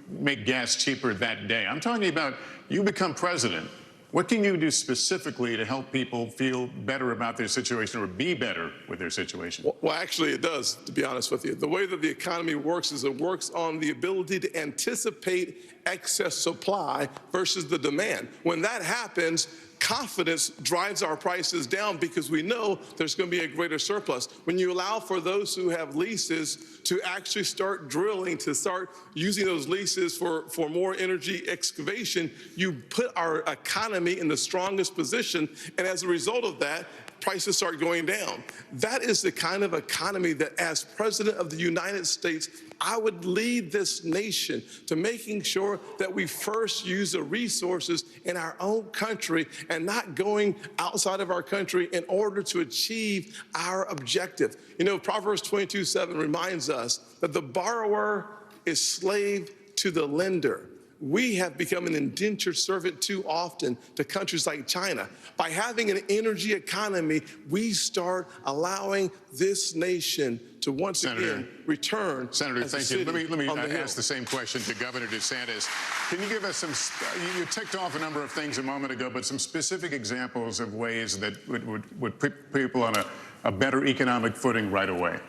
make gas cheaper that day. I'm talking about you become president. What can you do specifically to help people feel better about their situation or be better with their situation? Well, actually, it does, to be honest with you. The way that the economy works is it works on the ability to anticipate excess supply versus the demand. When that happens, confidence drives our prices down because we know there's going to be a greater surplus. When you allow for those who have leases to actually start drilling, to start using those leases for more energy excavation, you put our economy in the strongest position. And as a result of that, prices start going down. That is the kind of economy that, as President of the United States, I would lead this nation to making sure that we first use the resources in our own country and not going outside of our country in order to achieve our objective. You know, Proverbs 22:7 reminds us that the borrower is slave to the lender. We have become an indentured servant too often to countries like China. By having an energy economy, we start allowing this nation to once again return. Senator, thank you. Let me ask ask the same question to Governor DeSantis. Can you give us some, you ticked off a number of things a moment ago, but some specific examples of ways that would put people on a better economic footing right away?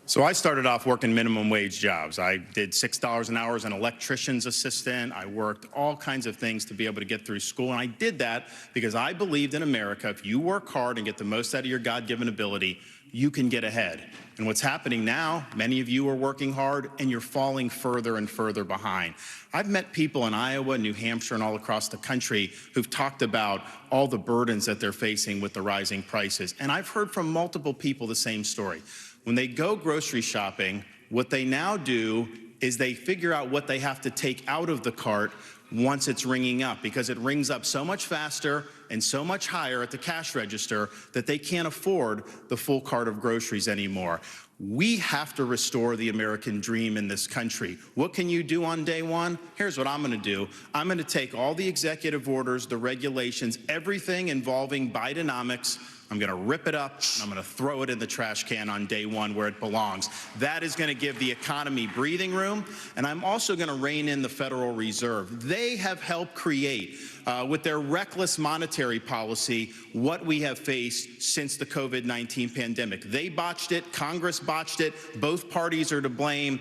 So I started off working minimum wage jobs. I did $6 an hour as an electrician's assistant. I worked all kinds of things to be able to get through school. And I did that because I believed in America, if you work hard and get the most out of your God-given ability, you can get ahead. And what's happening now, many of you are working hard and you're falling further and further behind. I've met people in Iowa, New Hampshire, and all across the country who've talked about all the burdens that they're facing with the rising prices. And I've heard from multiple people the same story. When they go grocery shopping, what they now do is they figure out what they have to take out of the cart once it's ringing up, because it rings up so much faster and so much higher at the cash register that they can't afford the full cart of groceries anymore. We have to restore the American dream in this country. What can you do on day one? Here's what I'm going to do. I'm going to take all the executive orders, the regulations, everything involving Bidenomics. I'm going to rip it up, and I'm going to throw it in the trash can on day one where it belongs. That is going to give the economy breathing room, and I'm also going to rein in the Federal Reserve. They have helped create, with their reckless monetary policy, what we have faced since the COVID-19 pandemic. They botched it. Congress botched it. Both parties are to blame.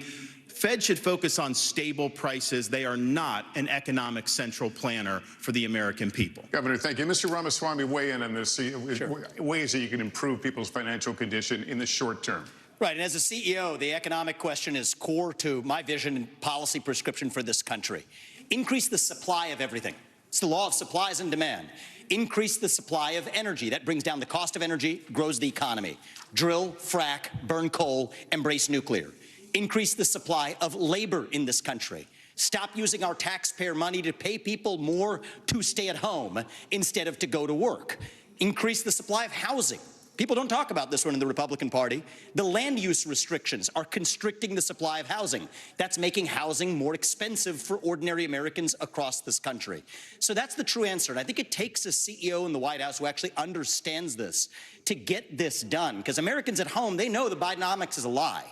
Fed should focus on stable prices. They are not an economic central planner for the American people. Governor, thank you. Mr. Ramaswamy, weigh in on this. Sure. Ways that you can improve people's financial condition in the short term. Right, and as a CEO, the economic question is core to my vision and policy prescription for this country. Increase the supply of everything. It's the law of supplies and demand. Increase the supply of energy. That brings down the cost of energy, grows the economy. Drill, frack, burn coal, embrace nuclear. Increase the supply of labor in this country. Stop using our taxpayer money to pay people more to stay at home instead of to go to work. Increase the supply of housing. People don't talk about this one in the Republican Party. The land use restrictions are constricting the supply of housing. That's making housing more expensive for ordinary Americans across this country. So that's the true answer. And I think it takes a CEO in the White House who actually understands this to get this done. Because Americans at home, they know the Bidenomics is a lie.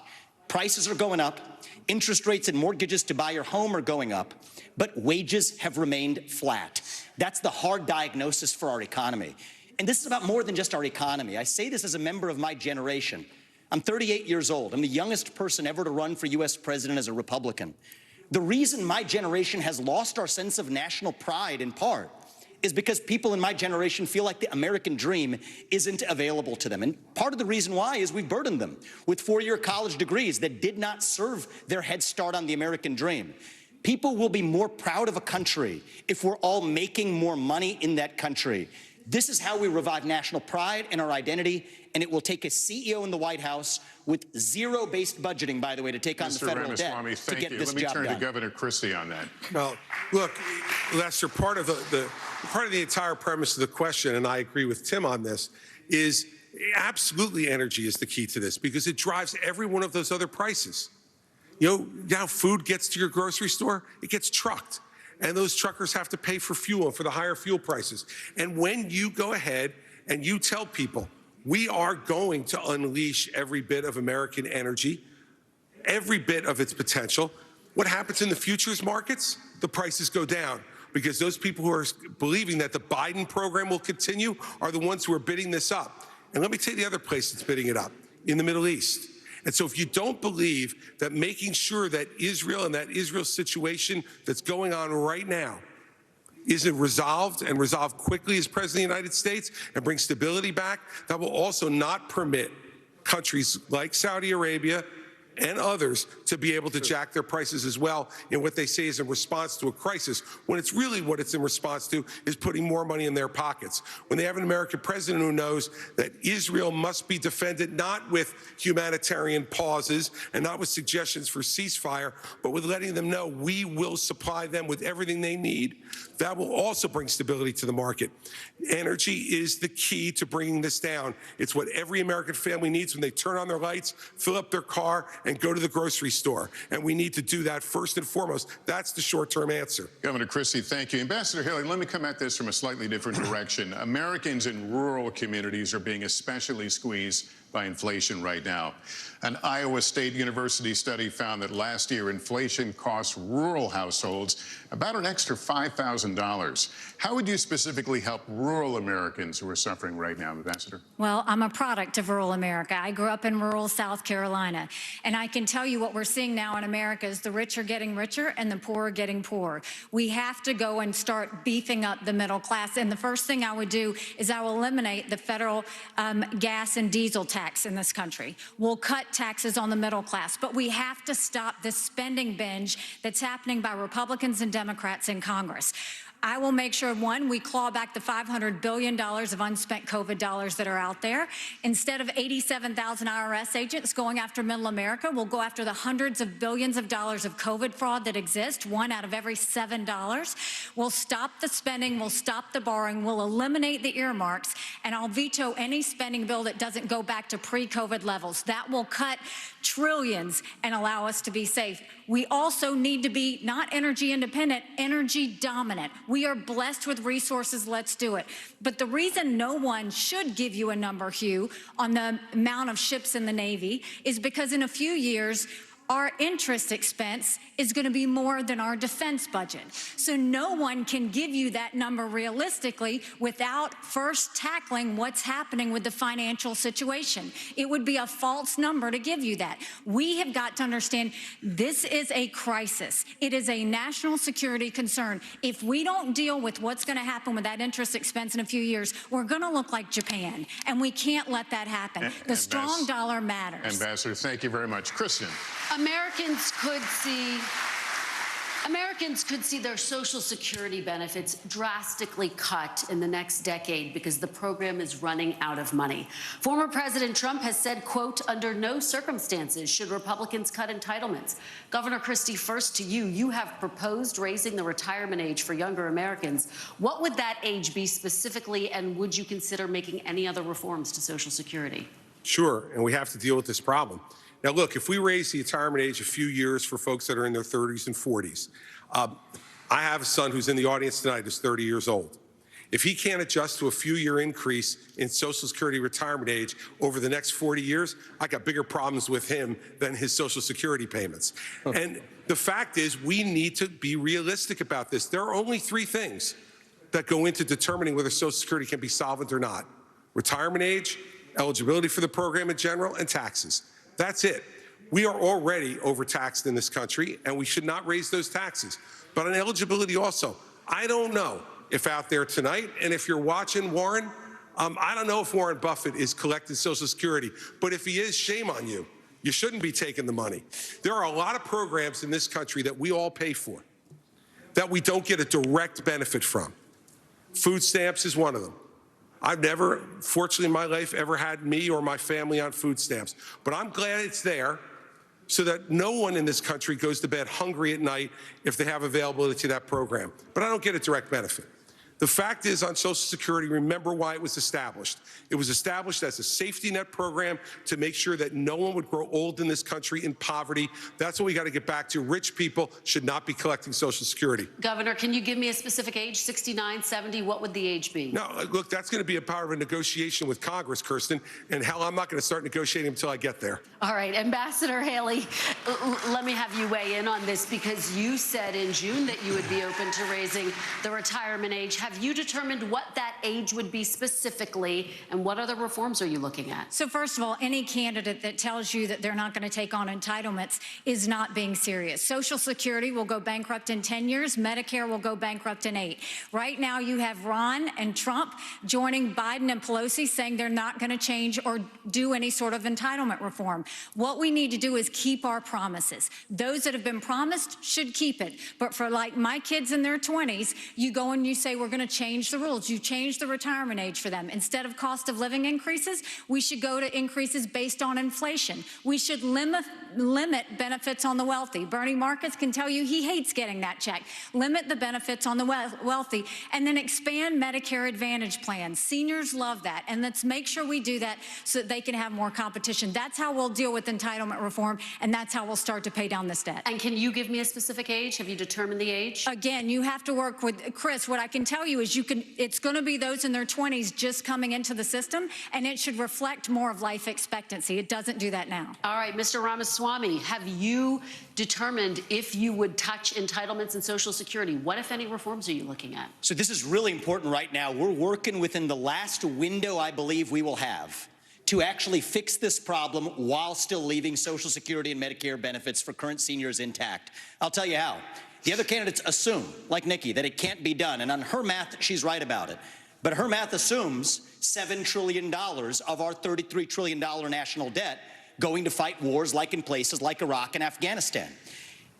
Prices are going up. Interest rates and mortgages to buy your home are going up. But wages have remained flat. That's the hard diagnosis for our economy. And this is about more than just our economy. I say this as a member of my generation. I'm 38 years old. I'm the youngest person ever to run for U.S. president as a Republican. The reason my generation has lost our sense of national pride, in part, is because people in my generation feel like the American dream isn't available to them. And part of the reason why is we've burdened them with four-year college degrees that did not serve their head start on the American dream. People will be more proud of a country if we're all making more money in that country. This is how we revive national pride and our identity, and it will take a CEO in the White House with zero-based budgeting, by the way, to take on the federal Ramaswamy, debt to get you. this Let me job turn done. to Governor Christie on that. Well, look, Lester, part of the entire premise of the question, and I agree with Tim on this, is absolutely energy is the key to this because it drives every one of those other prices. You know, now food gets to your grocery store, it gets trucked. And those truckers have to pay for fuel and for the higher fuel prices. And when you go ahead and you tell people, we are going to unleash every bit of American energy, every bit of its potential, what happens in the futures markets? The prices go down because those people who are believing that the Biden program will continue are the ones who are bidding this up. And let me tell you the other place that's bidding it up, in the Middle East. And so if you don't believe that making sure that Israel and that Israel situation that's going on right now isn't resolved and resolved quickly as President of the United States and bring stability back, that will also not permit countries like Saudi Arabia and others to be able to jack their prices as well in what they say is in response to a crisis, when it's really what it's in response to is putting more money in their pockets. When they have an American president who knows that Israel must be defended not with humanitarian pauses and not with suggestions for ceasefire, but with letting them know we will supply them with everything they need, that will also bring stability to the market. Energy is the key to bringing this down. It's what every American family needs when they turn on their lights, fill up their car, and go to the grocery store. And we need to do that first and foremost. That's the short-term answer. Governor Christie, thank you. Ambassador Haley, let me come at this from a slightly different direction. Americans in rural communities are being especially squeezed by inflation right now. An Iowa State University study found that last year inflation cost rural households about an extra $5,000. How would you specifically help rural Americans who are suffering right now, Ambassador? Well, I'm a product of rural America. I grew up in rural South Carolina, and I can tell you what we're seeing now in America is the rich are getting richer and the poor are getting poorer. We have to go and start beefing up the middle class, and the first thing I would do is I will eliminate the federal gas and diesel tax in this country. We'll cut taxes on the middle class, but we have to stop this spending binge that's happening by Republicans and Democrats in Congress. I will make sure, one, we claw back the $500 billion of unspent COVID dollars that are out there. Instead of 87,000 IRS agents going after middle America, we'll go after the hundreds of billions of dollars of COVID fraud that exist, one out of every $7. We'll stop the spending, we'll stop the borrowing, we'll eliminate the earmarks, and I'll veto any spending bill that doesn't go back to pre-COVID levels. That will cut trillions and allow us to be safe. We also need to be not energy independent, energy dominant. We are blessed with resources, let's do it. But the reason no one should give you a number, Hugh, on the amount of ships in the Navy is because in a few years, our interest expense is going to be more than our defense budget. So no one can give you that number realistically without first tackling what's happening with the financial situation. It would be a false number to give you that. We have got to understand this is a crisis. It is a national security concern. If we don't deal with what's going to happen with that interest expense in a few years, we're going to look like Japan, and we can't let that happen. The strong dollar matters. Ambassador, thank you very much. Kristen. Americans could see Americans could see their Social Security benefits drastically cut in the next decade because the program is running out of money. Former President Trump has said, quote, under no circumstances should Republicans cut entitlements. Governor Christie, first to you. You have proposed raising the retirement age for younger Americans. What would that age be specifically, and would you consider making any other reforms to Social Security? Sure, and we have to deal with this problem. Now, look, if we raise the retirement age a few years for folks that are in their 30s and 40s, I have a son who's in the audience tonight who's 30 years old. If he can't adjust to a few-year increase in Social Security retirement age over the next 40 years, I got bigger problems with him than his Social Security payments. And the fact is, we need to be realistic about this. There are only three things that go into determining whether Social Security can be solvent or not: retirement age, eligibility for the program in general, and taxes. That's it. We are already overtaxed in this country, and we should not raise those taxes. But on eligibility also, I don't know if out there tonight, and if you're watching Warren, I don't know if Warren Buffett is collecting Social Security, but if he is, shame on you. You shouldn't be taking the money. There are a lot of programs in this country that we all pay for that we don't get a direct benefit from. Food stamps is one of them. I've never, fortunately in my life, ever had me or my family on food stamps. But I'm glad it's there so that no one in this country goes to bed hungry at night if they have availability to that program. But I don't get a direct benefit. The fact is, on Social Security, remember why it was established. It was established as a safety net program to make sure that no one would grow old in this country in poverty. That's what we got to get back to. Rich people should not be collecting Social Security. Governor, can you give me a specific age, 69, 70? What would the age be? No, look, that's going to be a part of a negotiation with Congress, Kirsten, and hell, I'm not going to start negotiating until I get there. All right, Ambassador Haley, let me have you weigh in on this, because you said in June that you would be open to raising the retirement age. Have you determined what that age would be specifically, and what other reforms are you looking at? So first of all, any candidate that tells you that they're not going to take on entitlements is not being serious. Social Security will go bankrupt in 10 years. Medicare will go bankrupt in 8. Right now, you have Ron and Trump joining Biden and Pelosi saying they're not going to change or do any sort of entitlement reform. What we need to do is keep our promises. Those that have been promised should keep it. But for like my kids in their 20s, you go and you say, we're going to change the rules. You change the retirement age for them. Instead of cost of living increases, we should go to increases based on inflation. We should limit benefits on the wealthy. Bernie Marcus can tell you he hates getting that check. Limit the benefits on the wealthy, and then expand Medicare Advantage plans. Seniors love that, and let's make sure we do that so that they can have more competition. That's how we'll deal with entitlement reform, and that's how we'll start to pay down this debt. And can you give me a specific age? Have you determined the age? Again, you have to work with Chris. What I can tell you is it's going to be those in their 20s just coming into the system, and it should reflect more of life expectancy. It doesn't do that now. All right, Mr. Ramaswamy, have you determined if you would touch entitlements and Social Security? What, if any, reforms are you looking at? So this is really important right now. We're working within the last window I believe we will have to actually fix this problem while still leaving Social Security and Medicare benefits for current seniors intact. I'll tell you how. The other candidates assume, like Nikki, that it can't be done. And on her math, she's right about it. But her math assumes $7 trillion of our $33 trillion national debt going to fight wars like in places like Iraq and Afghanistan.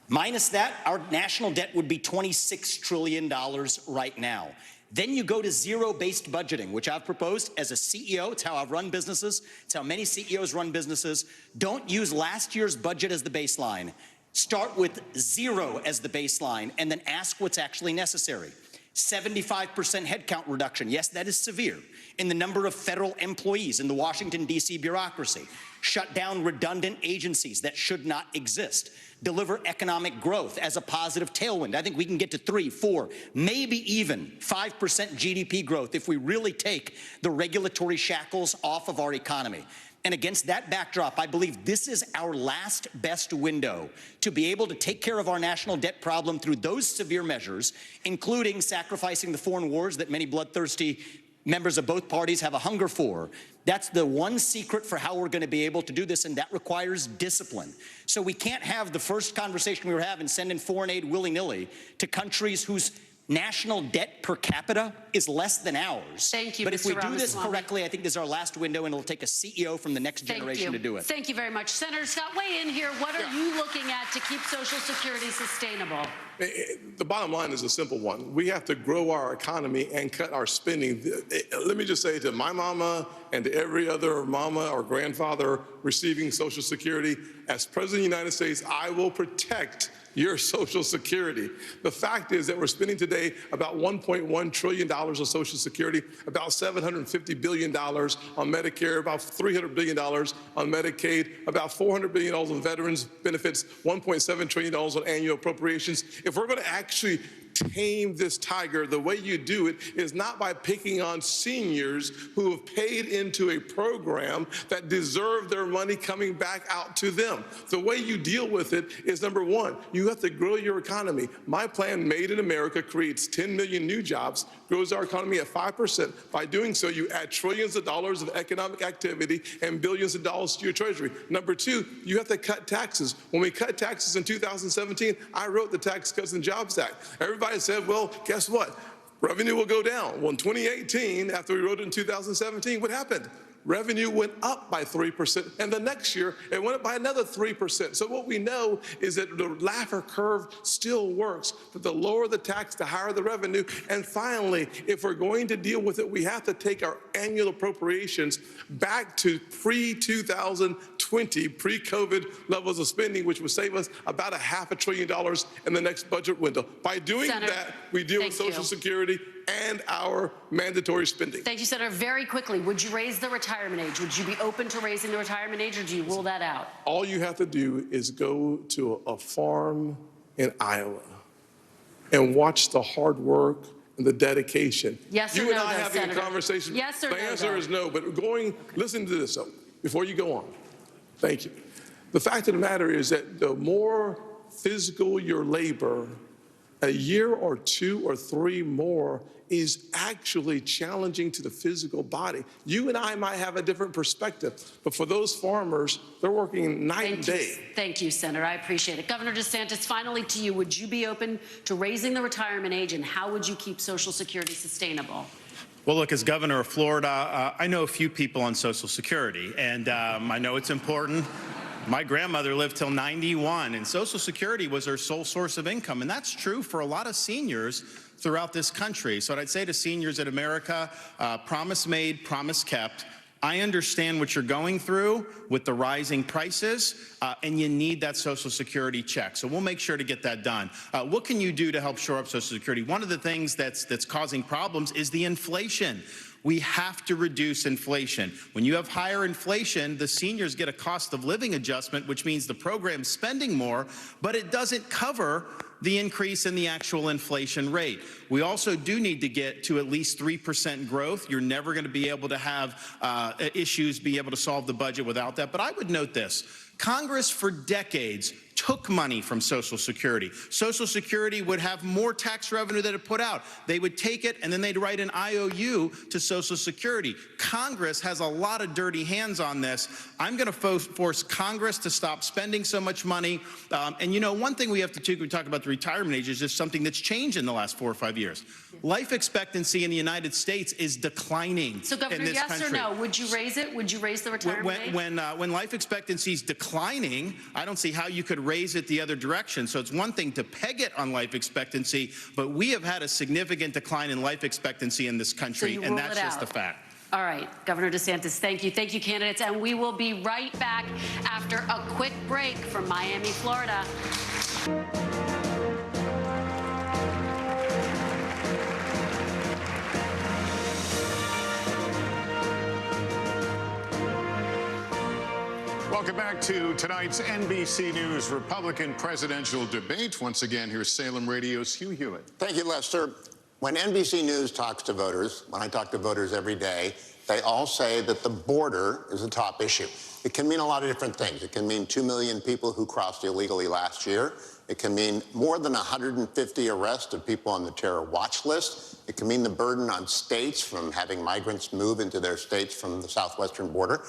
Minus that, our national debt would be $26 trillion right now. Then you go to zero-based budgeting, which I've proposed as a CEO. It's how I've run businesses. It's how many CEOs run businesses. Don't use last year's budget as the baseline. Start with zero as the baseline, and then ask what's actually necessary. 75% headcount reduction. Yes, that is severe. In the number of federal employees in the Washington, D.C. bureaucracy. Shut down redundant agencies that should not exist. Deliver economic growth as a positive tailwind. I think we can get to 3, 4, maybe even 5% GDP growth if we really take the regulatory shackles off of our economy. And against that backdrop, I believe this is our last best window to be able to take care of our national debt problem through those severe measures, including sacrificing the foreign wars that many bloodthirsty members of both parties have a hunger for. That's the one secret for how we're going to be able to do this, and that requires discipline. So we can't have the first conversation we were having, sending foreign aid willy-nilly to countries whose national debt per capita is less than ours. Thank you, But Mr. if we do this Ramaswamy. correctly, I think this is our last window, and it'll take a CEO from the next generation to do it. Thank you very much. Senator Scott, weigh in here. What are you looking at to keep Social Security sustainable? The bottom line is a simple one. We have to grow our economy and cut our spending. Let me just say to my mama and to every other mama or grandfather receiving Social Security, as President of the United States, I will protect your Social Security. The fact is that we're spending today about $1.1 trillion on Social Security, about $750 billion on Medicare, about $300 billion on Medicaid, about $400 billion on veterans benefits, $1.7 trillion on annual appropriations. If we're going to actually tame this tiger, the way you do it is not by picking on seniors who have paid into a program that deserve their money coming back out to them. The way you deal with it is, number one, you have to grow your economy. My plan, Made in America, creates 10 million new jobs, grows our economy at 5%. By doing so, you add trillions of dollars of economic activity and billions of dollars to your treasury. Number two, you have to cut taxes. When we cut taxes in 2017, I wrote the Tax Cuts and Jobs Act. Everybody said, well, guess what? Revenue will go down. Well, in 2018, after we wrote it in 2017, what happened? Revenue went up by 3%, and the next year it went up by another 3%. So what we know is that the Laffer curve still works, but the lower the tax, the higher the revenue. And finally, if we're going to deal with it, we have to take our annual appropriations back to pre-2020, pre-COVID levels of spending, which would save us about $500 billion in the next budget window. By doing that, we deal with Social Security and our mandatory spending. Thank you, Senator. Very quickly, would you raise the retirement age? Would you be open to raising the retirement age, or do you rule that out? All you have to do is go to a farm in Iowa and watch the hard work and the dedication. Yes or you no, and I though, having Senator? a conversation. Yes or the no? The answer though? is no, but listen to this, though, before you go on. Thank you. The fact of the matter is that the more physical your labor, a year or two or three more is actually challenging to the physical body. You and I might have a different perspective, but for those farmers, they're working night and day. Thank you, Senator. I appreciate it. Governor DeSantis, finally to you, would you be open to raising the retirement age, and how would you keep Social Security sustainable? Well, look, as governor of Florida, I know a few people on Social Security, and I know it's important. My grandmother lived till 91, and Social Security was her sole source of income, and that's true for a lot of seniors throughout this country. So what I'd say to seniors in America, promise made, promise kept. I understand what you're going through with the rising prices, and you need that Social Security check. So we'll make sure to get that done. What can you do to help shore up Social Security? One of the things that's causing problems is the inflation. We have to reduce inflation. When you have higher inflation, the seniors get a cost of living adjustment, which means the program's spending more, but it doesn't cover the increase in the actual inflation rate. We also do need to get to at least 3% growth. You're never going to be able to have issues, be able to solve the budget without that. But I would note this. Congress for decades took money from Social Security. Social Security would have more tax revenue than it put out. They would take it and then they'd write an IOU to Social Security. Congress has a lot of dirty hands on this. I'm going to force Congress to stop spending so much money. And you know, one thing we have to do, we talk about the retirement age, is just something that's changed in the last 4 or 5 years. Life expectancy in the United States is declining. So, Governor, in this yes country. or no? Would you raise it? Would you raise the retirement age? When life expectancy is declining, I don't see how you could raise it the other direction. So it's one thing to peg it on life expectancy, but we have had a significant decline in life expectancy in this country, and that's just a fact. All right, Governor DeSantis, thank you. Thank you, candidates. And we will be right back after a quick break from Miami, Florida. Welcome back to tonight's NBC News Republican presidential debate. Once again, here's Salem Radio's Hugh Hewitt. Thank you, Lester. When NBC News talks to voters, when I talk to voters every day, they all say that the border is a top issue. It can mean a lot of different things. It can mean 2 million people who crossed illegally last year. It can mean more than 150 arrests of people on the terror watch list. It can mean the burden on states from having migrants move into their states from the southwestern border.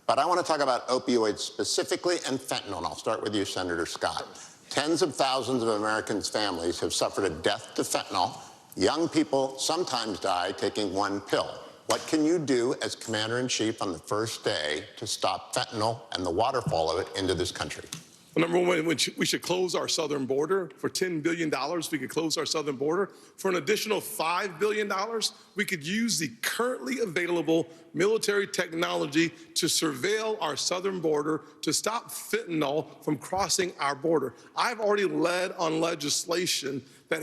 But I want to talk about opioids specifically and fentanyl, and I'll start with you, Senator Scott. Tens of thousands of Americans' families have suffered a death to fentanyl. Young people sometimes die taking one pill. What can you do as Commander-in-Chief on the first day to stop fentanyl and the waterfall of it into this country? Well, number one, we should close our southern border. For $10 billion, we could close our southern border. For an additional $5 billion, we could use the currently available military technology to surveil our southern border to stop fentanyl from crossing our border. I've already led on legislation that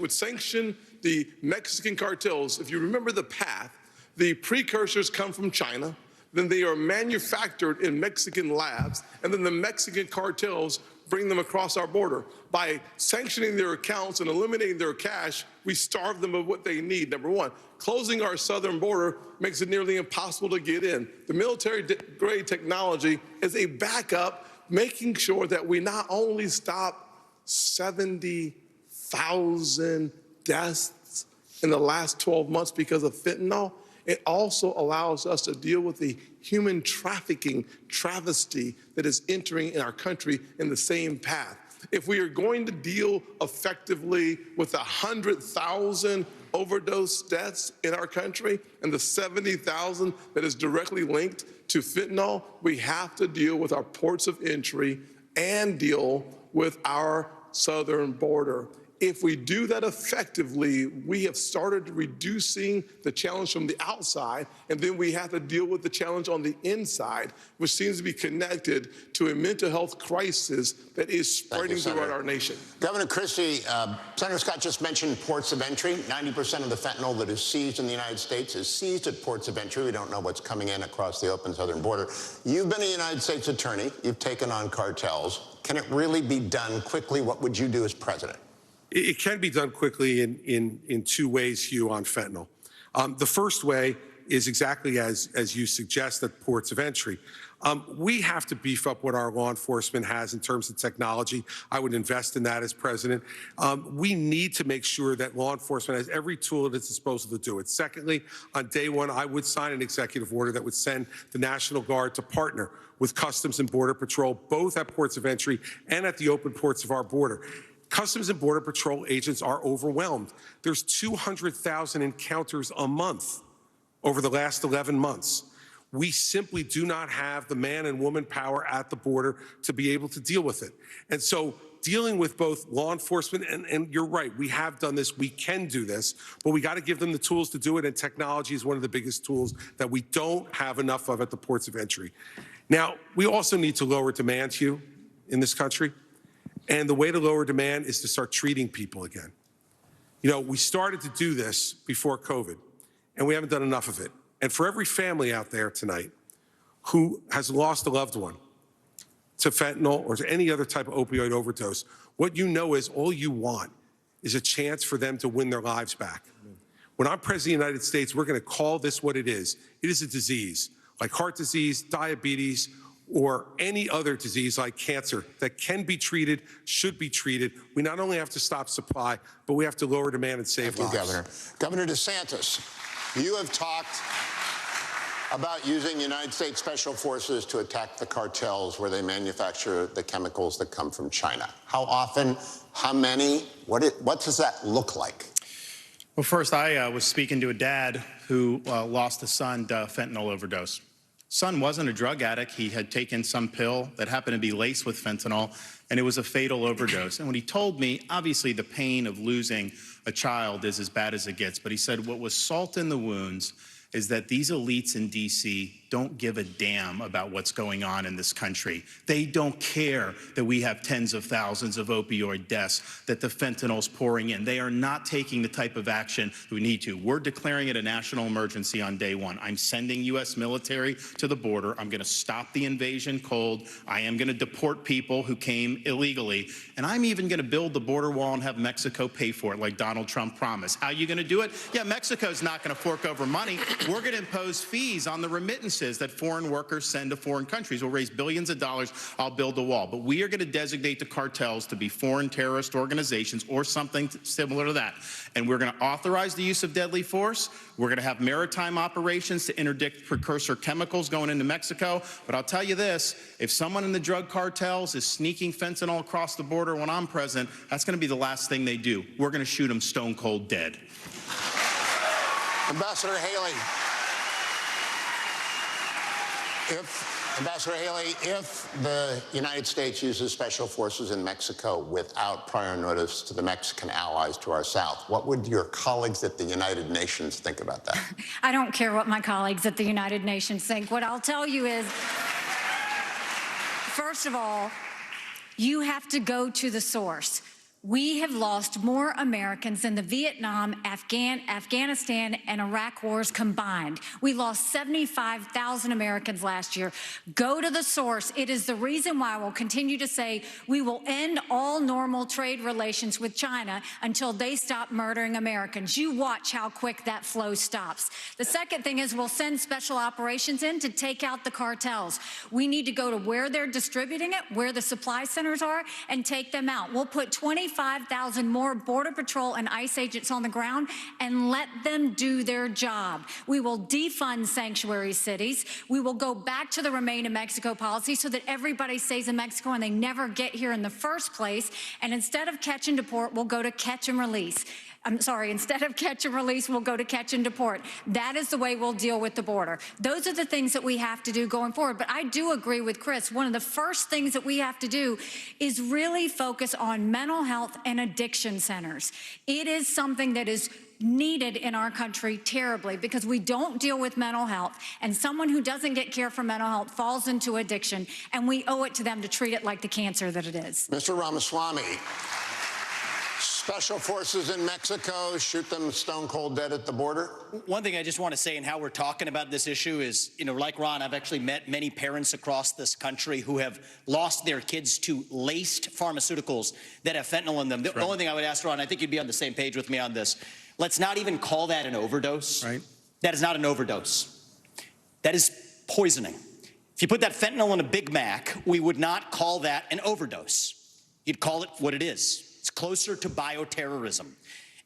would sanction the Mexican cartels. If you remember the path, the precursors come from China, then they are manufactured in Mexican labs, and then the Mexican cartels bring them across our border. By sanctioning their accounts and eliminating their cash, we starve them of what they need. Number one, closing our southern border makes it nearly impossible to get in. The military-grade technology is a backup, making sure that we not only stop 70,000 deaths in the last 12 months because of fentanyl, it also allows us to deal with the human trafficking travesty that is entering in our country in the same path. If we are going to deal effectively with 100,000 overdose deaths in our country and the 70,000 that is directly linked to fentanyl, we have to deal with our ports of entry and deal with our southern border. If we do that effectively, we have started reducing the challenge from the outside, and then we have to deal with the challenge on the inside, which seems to be connected to a mental health crisis that is spreading throughout our nation. Governor Christie, Senator Scott just mentioned ports of entry. 90% of the fentanyl that is seized in the United States is seized at ports of entry. We don't know what's coming in across the open southern border. You've been a United States attorney. You've taken on cartels. Can it really be done quickly? What would you do as president? It can be done quickly in two ways, Hugh, on fentanyl. The first way is exactly as you suggest, at ports of entry. We have to beef up what our law enforcement has in terms of technology. I would invest in that as president. We need to make sure that law enforcement has every tool at its disposal to do it. Secondly, on day one, I would sign an executive order that would send the National Guard to partner with Customs and Border Patrol, both at ports of entry and at the open ports of our border. Customs and Border Patrol agents are overwhelmed. There's 200,000 encounters a month over the last 11 months. We simply do not have the man and woman power at the border to be able to deal with it. And so dealing with both law enforcement, and you're right, we have done this, we can do this, but we got to give them the tools to do it, and technology is one of the biggest tools that we don't have enough of at the ports of entry. Now, we also need to lower demand, Hugh, in this country. And the way to lower demand is to start treating people again. You know, we started to do this before COVID, and we haven't done enough of it. And for every family out there tonight who has lost a loved one to fentanyl or to any other type of opioid overdose, what you know is all you want is a chance for them to win their lives back. When I'm president of the United States, we're going to call this what it is. It is a disease, like heart disease, diabetes, or any other disease like cancer that can be treated, should be treated. We not only have to stop supply, but we have to lower demand and save lives. Thank you, Governor. Governor DeSantis, you have talked about using United States Special Forces to attack the cartels where they manufacture the chemicals that come from China. How often, how many, what does that look like? Well, first, I was speaking to a dad who lost a son to fentanyl overdose. Son wasn't a drug addict. He had taken some pill that happened to be laced with fentanyl, and it was a fatal overdose. And when he told me, obviously the pain of losing a child is as bad as it gets, but he said what was salt in the wounds is that these elites in D.C. don't give a damn about what's going on in this country. They don't care that we have tens of thousands of opioid deaths, that the fentanyl's pouring in. They are not taking the type of action we need to. We're declaring it a national emergency on day one. I'm sending U.S. military to the border. I'm gonna stop the invasion cold. I am gonna deport people who came illegally. And I'm even gonna build the border wall and have Mexico pay for it like Donald Trump promised. How are you gonna do it? Yeah, Mexico's not gonna fork over money. We're going to impose fees on the remittances that foreign workers send to foreign countries. We'll raise billions of dollars. I'll build a wall. But we are going to designate the cartels to be foreign terrorist organizations or something similar to that. And we're going to authorize the use of deadly force. We're going to have maritime operations to interdict precursor chemicals going into Mexico. But I'll tell you this, if someone in the drug cartels is sneaking fentanyl across the border when I'm president, that's going to be the last thing they do. We're going to shoot them stone cold dead. Ambassador Haley, if the United States uses special forces in Mexico without prior notice to the Mexican allies to our south, what would your colleagues at the United Nations think about that? I don't care what my colleagues at the United Nations think. What I'll tell you is, first of all, you have to go to the source. We have lost more Americans than the Vietnam, Afghanistan, and Iraq wars combined. We lost 75,000 Americans last year. Go to the source. It is the reason why we'll continue to say we will end all normal trade relations with China until they stop murdering Americans. You watch how quick that flow stops. The second thing is we'll send special operations in to take out the cartels. We need to go to where they're distributing it, where the supply centers are, and take them out. We'll put 25,000 more Border Patrol and ICE agents on the ground and let them do their job. We will defund sanctuary cities. We will go back to the Remain in Mexico policy so that everybody stays in Mexico and they never get here in the first place. And instead of catch and deport, we'll go to catch and release. I'm sorry, instead of catch and release, we'll go to catch and deport. That is the way we'll deal with the border. Those are the things that we have to do going forward. But I do agree with Chris. One of the first things that we have to do is really focus on mental health and addiction centers. It is something that is needed in our country terribly because we don't deal with mental health, and someone who doesn't get care for mental health falls into addiction, and we owe it to them to treat it like the cancer that it is. Mr. Ramaswamy, special forces in Mexico, shoot them stone cold dead at the border? One thing I just want to say and how we're talking about this issue is, like Ron, I've actually met many parents across this country who have lost their kids to laced pharmaceuticals that have fentanyl in them. The only thing I would ask, Ron, I think you'd be on the same page with me on this. Let's not even call that an overdose. Right. That is not an overdose. That is poisoning. If you put that fentanyl in a Big Mac, we would not call that an overdose. You'd call it what it is. It's closer to bioterrorism.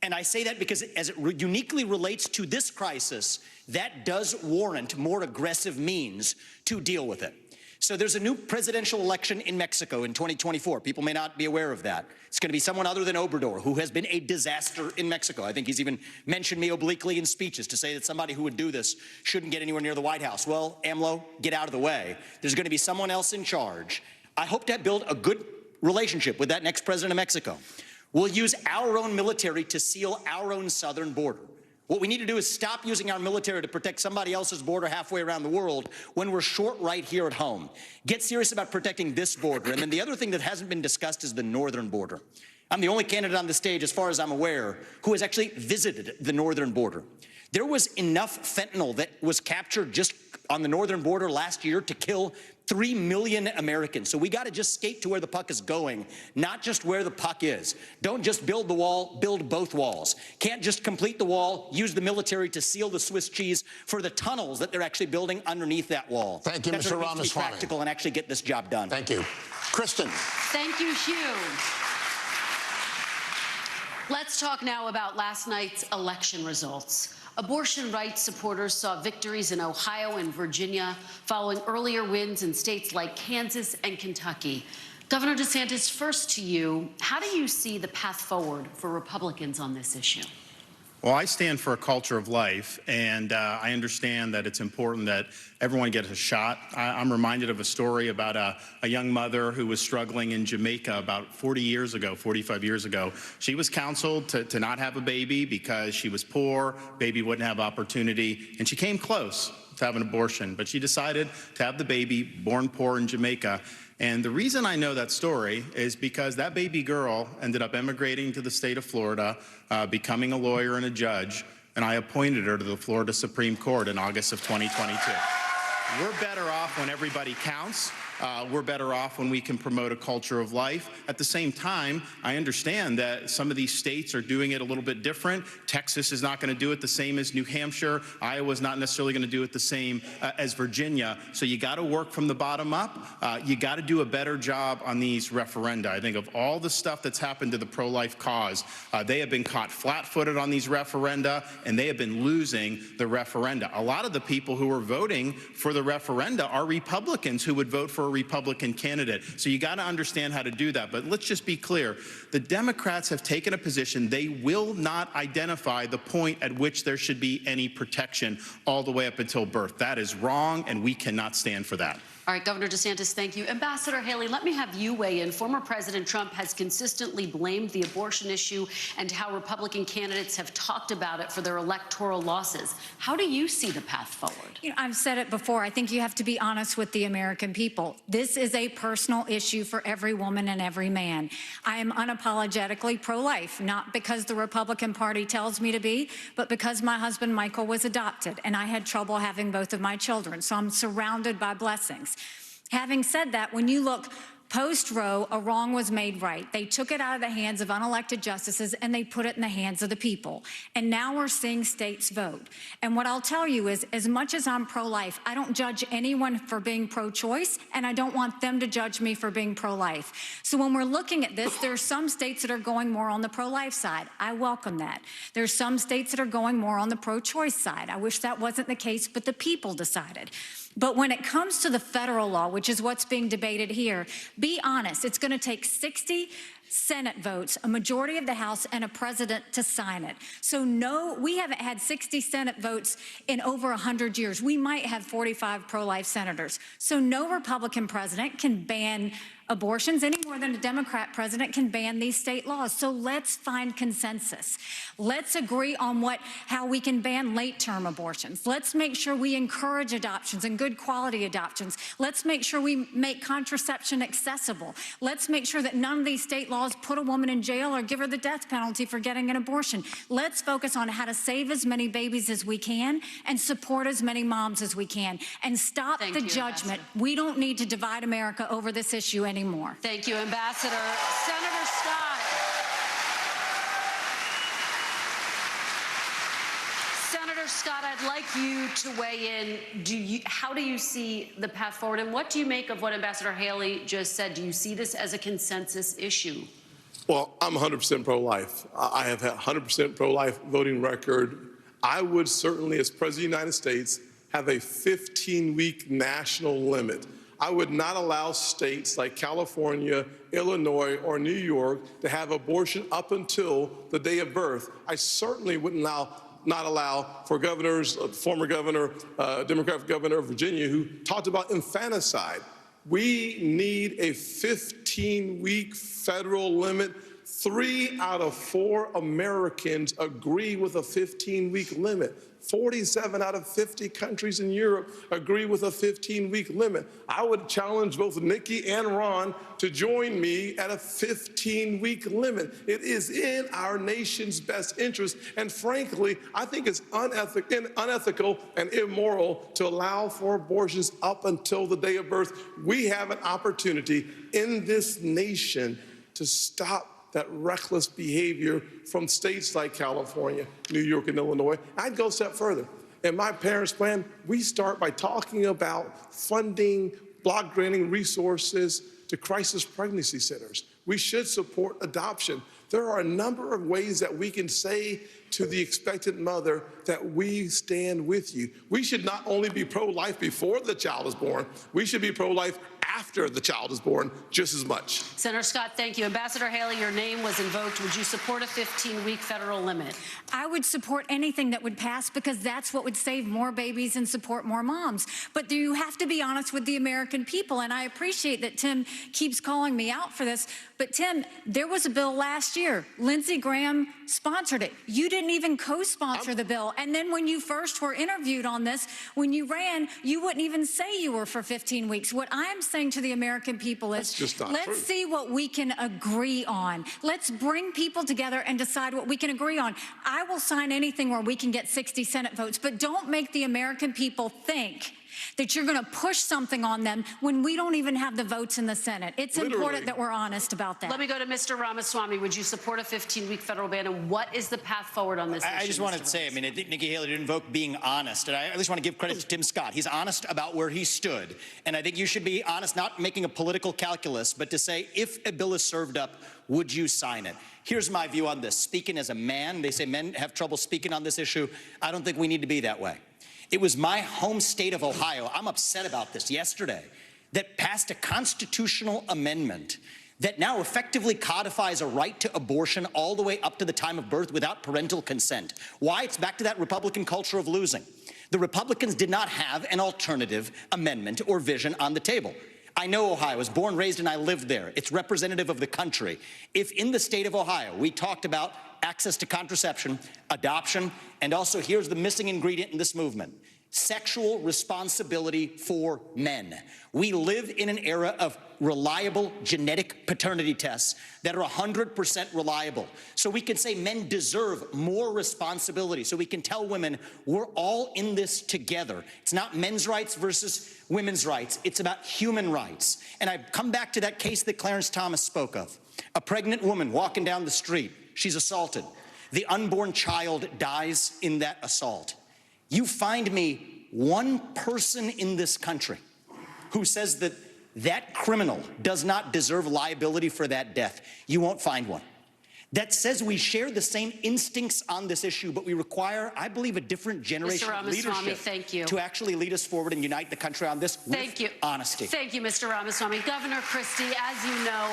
And I say that because as it uniquely relates to this crisis, that does warrant more aggressive means to deal with it. So there's a new presidential election in Mexico in 2024. People may not be aware of that. It's going to be someone other than Obrador, who has been a disaster in Mexico. I think he's even mentioned me obliquely in speeches to say that somebody who would do this shouldn't get anywhere near the White House. Well, AMLO, get out of the way. There's going to be someone else in charge. I hope to build a good relationship with that next president of Mexico. We'll use our own military to seal our own southern border. What we need to do is stop using our military to protect somebody else's border halfway around the world when we're short right here at home. Get serious about protecting this border. And then the other thing that hasn't been discussed is the northern border. I'm the only candidate on the stage, as far as I'm aware, who has actually visited the northern border. There was enough fentanyl that was captured just on the northern border last year to kill 3 million Americans. So we got to just skate to where the puck is going, not just where the puck is. Don't just build the wall, build both walls. Can't just complete the wall, use the military to seal the Swiss cheese for the tunnels that they're actually building underneath that wall. Thank you, Mr. Ramaswamy. Be practical and actually get this job done. Thank you. Kristen. Thank you, Hugh. Let's talk now about last night's election results. Abortion rights supporters saw victories in Ohio and Virginia following earlier wins in states like Kansas and Kentucky. Governor DeSantis, first to you, how do you see the path forward for Republicans on this issue? Well, I stand for a culture of life, and I understand that it's important that everyone gets a shot. I'm reminded of a story about a young mother who was struggling in Jamaica about 45 years ago. She was counseled to not have a baby because she was poor, baby wouldn't have opportunity, and she came close to have an abortion, but she decided to have the baby, born poor in Jamaica. And the reason I know that story is because that baby girl ended up emigrating to the state of Florida, becoming a lawyer and a judge, and I appointed her to the Florida Supreme Court in August of 2022. We're better off when everybody counts. we're better off when we can promote a culture of life. At the same time, I understand that some of these states are doing it a little bit different. Texas is not going to do it the same as New Hampshire. Iowa's not necessarily going to do it the same as Virginia. So you got to work from the bottom up. You got to do a better job on these referenda. I think of all the stuff that's happened to the pro-life cause, they have been caught flat-footed on these referenda, and they have been losing the referenda. A lot of the people who are voting for the referenda are Republicans who would vote for a Republican candidate. So you got to understand how to do that. But let's just be clear. The Democrats have taken a position. They will not identify the point at which there should be any protection all the way up until birth. That is wrong, and we cannot stand for that. All right, Governor DeSantis, thank you. Ambassador Haley, let me have you weigh in. Former President Trump has consistently blamed the abortion issue and how Republican candidates have talked about it for their electoral losses. How do you see the path forward? You know, I've said it before. I think you have to be honest with the American people. This is a personal issue for every woman and every man. I am unapologetically pro-life, not because the Republican Party tells me to be, but because my husband Michael was adopted and I had trouble having both of my children. So I'm surrounded by blessings. Having said that, when you look post-Roe, a wrong was made right. They took it out of the hands of unelected justices and they put it in the hands of the people. And now we're seeing states vote. And what I'll tell you is, as much as I'm pro-life, I don't judge anyone for being pro-choice, and I don't want them to judge me for being pro-life. So when we're looking at this, there are some states that are going more on the pro-life side. I welcome that. There's some states that are going more on the pro-choice side. I wish that wasn't the case, but the people decided. But when it comes to the federal law, which is what's being debated here, be honest, it's going to take 60 Senate votes, a majority of the House, and a president to sign it. So no, we haven't had 60 Senate votes in over 100 years. We might have 45 pro-life senators. So no Republican president can ban abortions any more than a Democrat president can ban these state laws. So let's find consensus. Let's agree on how we can ban late-term abortions. Let's make sure we encourage adoptions and good quality adoptions. Let's make sure we make contraception accessible. Let's make sure that none of these state laws put a woman in jail or give her the death penalty for getting an abortion. Let's focus on how to save as many babies as we can and support as many moms as we can, and stop the judgment. We don't need to divide America over this issue anymore. Thank you, Ambassador. Senator Scott. Senator Scott, I'd like you to weigh in. How do you see the path forward, and what do you make of what Ambassador Haley just said? Do you see this as a consensus issue? Well, I'm 100% pro-life. I have had 100% pro-life voting record. I would certainly, as President of the United States, have a 15-week national limit. I would not allow states like California, Illinois, or New York to have abortion up until the day of birth. I certainly wouldn't not allow for governors, former governor, Democratic governor of Virginia, who talked about infanticide. We need a 15-week federal limit. 3 out of 4 Americans agree with a 15-week limit. 47 out of 50 countries in Europe agree with a 15-week limit. I would challenge both Nikki and Ron to join me at a 15-week limit. It is in our nation's best interest, and frankly, I think it's unethical and immoral to allow for abortions up until the day of birth. We have an opportunity in this nation to stop that reckless behavior from states like California, New York, and Illinois. I'd go a step further. In my parents' plan, we start by talking about funding, block granting resources to crisis pregnancy centers. We should support adoption. There are a number of ways that we can say to the expectant mother that we stand with you. We should not only be pro-life before the child is born, we should be pro-life after the child is born just as much. Senator Scott, thank you. Ambassador Haley, your name was invoked. Would you support a 15-week federal limit? I would support anything that would pass, because that's what would save more babies and support more moms. But you have to be honest with the American people, and I appreciate that Tim keeps calling me out for this. But Tim, there was a bill last year. Lindsey Graham sponsored it. You didn't even co-sponsor the bill. And then when you first were interviewed on this, when you ran, you wouldn't even say you were for 15 weeks. What I am saying to the American people is, let's see what we can agree on. Let's bring people together and decide what we can agree on. I will sign anything where we can get 60 Senate votes, but don't make the American people think that you're going to push something on them when we don't even have the votes in the Senate. It's important that we're honest about that. Let me go to Mr. Ramaswamy. Would you support a 15-week federal ban, and what is the path forward on this issue? I just wanted to say, I mean, I think Nikki Haley did invoke being honest, and I at least want to give credit to Tim Scott. He's honest about where he stood, and I think you should be honest, not making a political calculus, but to say, if a bill is served up, would you sign it? Here's my view on this. Speaking as a man, they say men have trouble speaking on this issue. I don't think we need to be that way. It was my home state of Ohio, I'm upset about this, yesterday, that passed a constitutional amendment that now effectively codifies a right to abortion all the way up to the time of birth without parental consent. Why? It's back to that Republican culture of losing. The Republicans did not have an alternative amendment or vision on the table. I know Ohio. I was born, raised, and I lived there. It's representative of the country. If in the state of Ohio we talked about access to contraception, adoption, and also here's the missing ingredient in this movement, sexual responsibility for men. We live in an era of reliable genetic paternity tests that are 100% reliable. So we can say men deserve more responsibility. So we can tell women we're all in this together. It's not men's rights versus women's rights. It's about human rights. And I come back to that case that Clarence Thomas spoke of. A pregnant woman walking down the street. She's assaulted. The unborn child dies in that assault. You find me one person in this country who says that that criminal does not deserve liability for that death. You won't find one. That says we share the same instincts on this issue, but we require, I believe, a different generation of leadership to actually lead us forward and unite the country on this with honesty. Thank you, Mr. Ramaswamy. Governor Christie, as you know,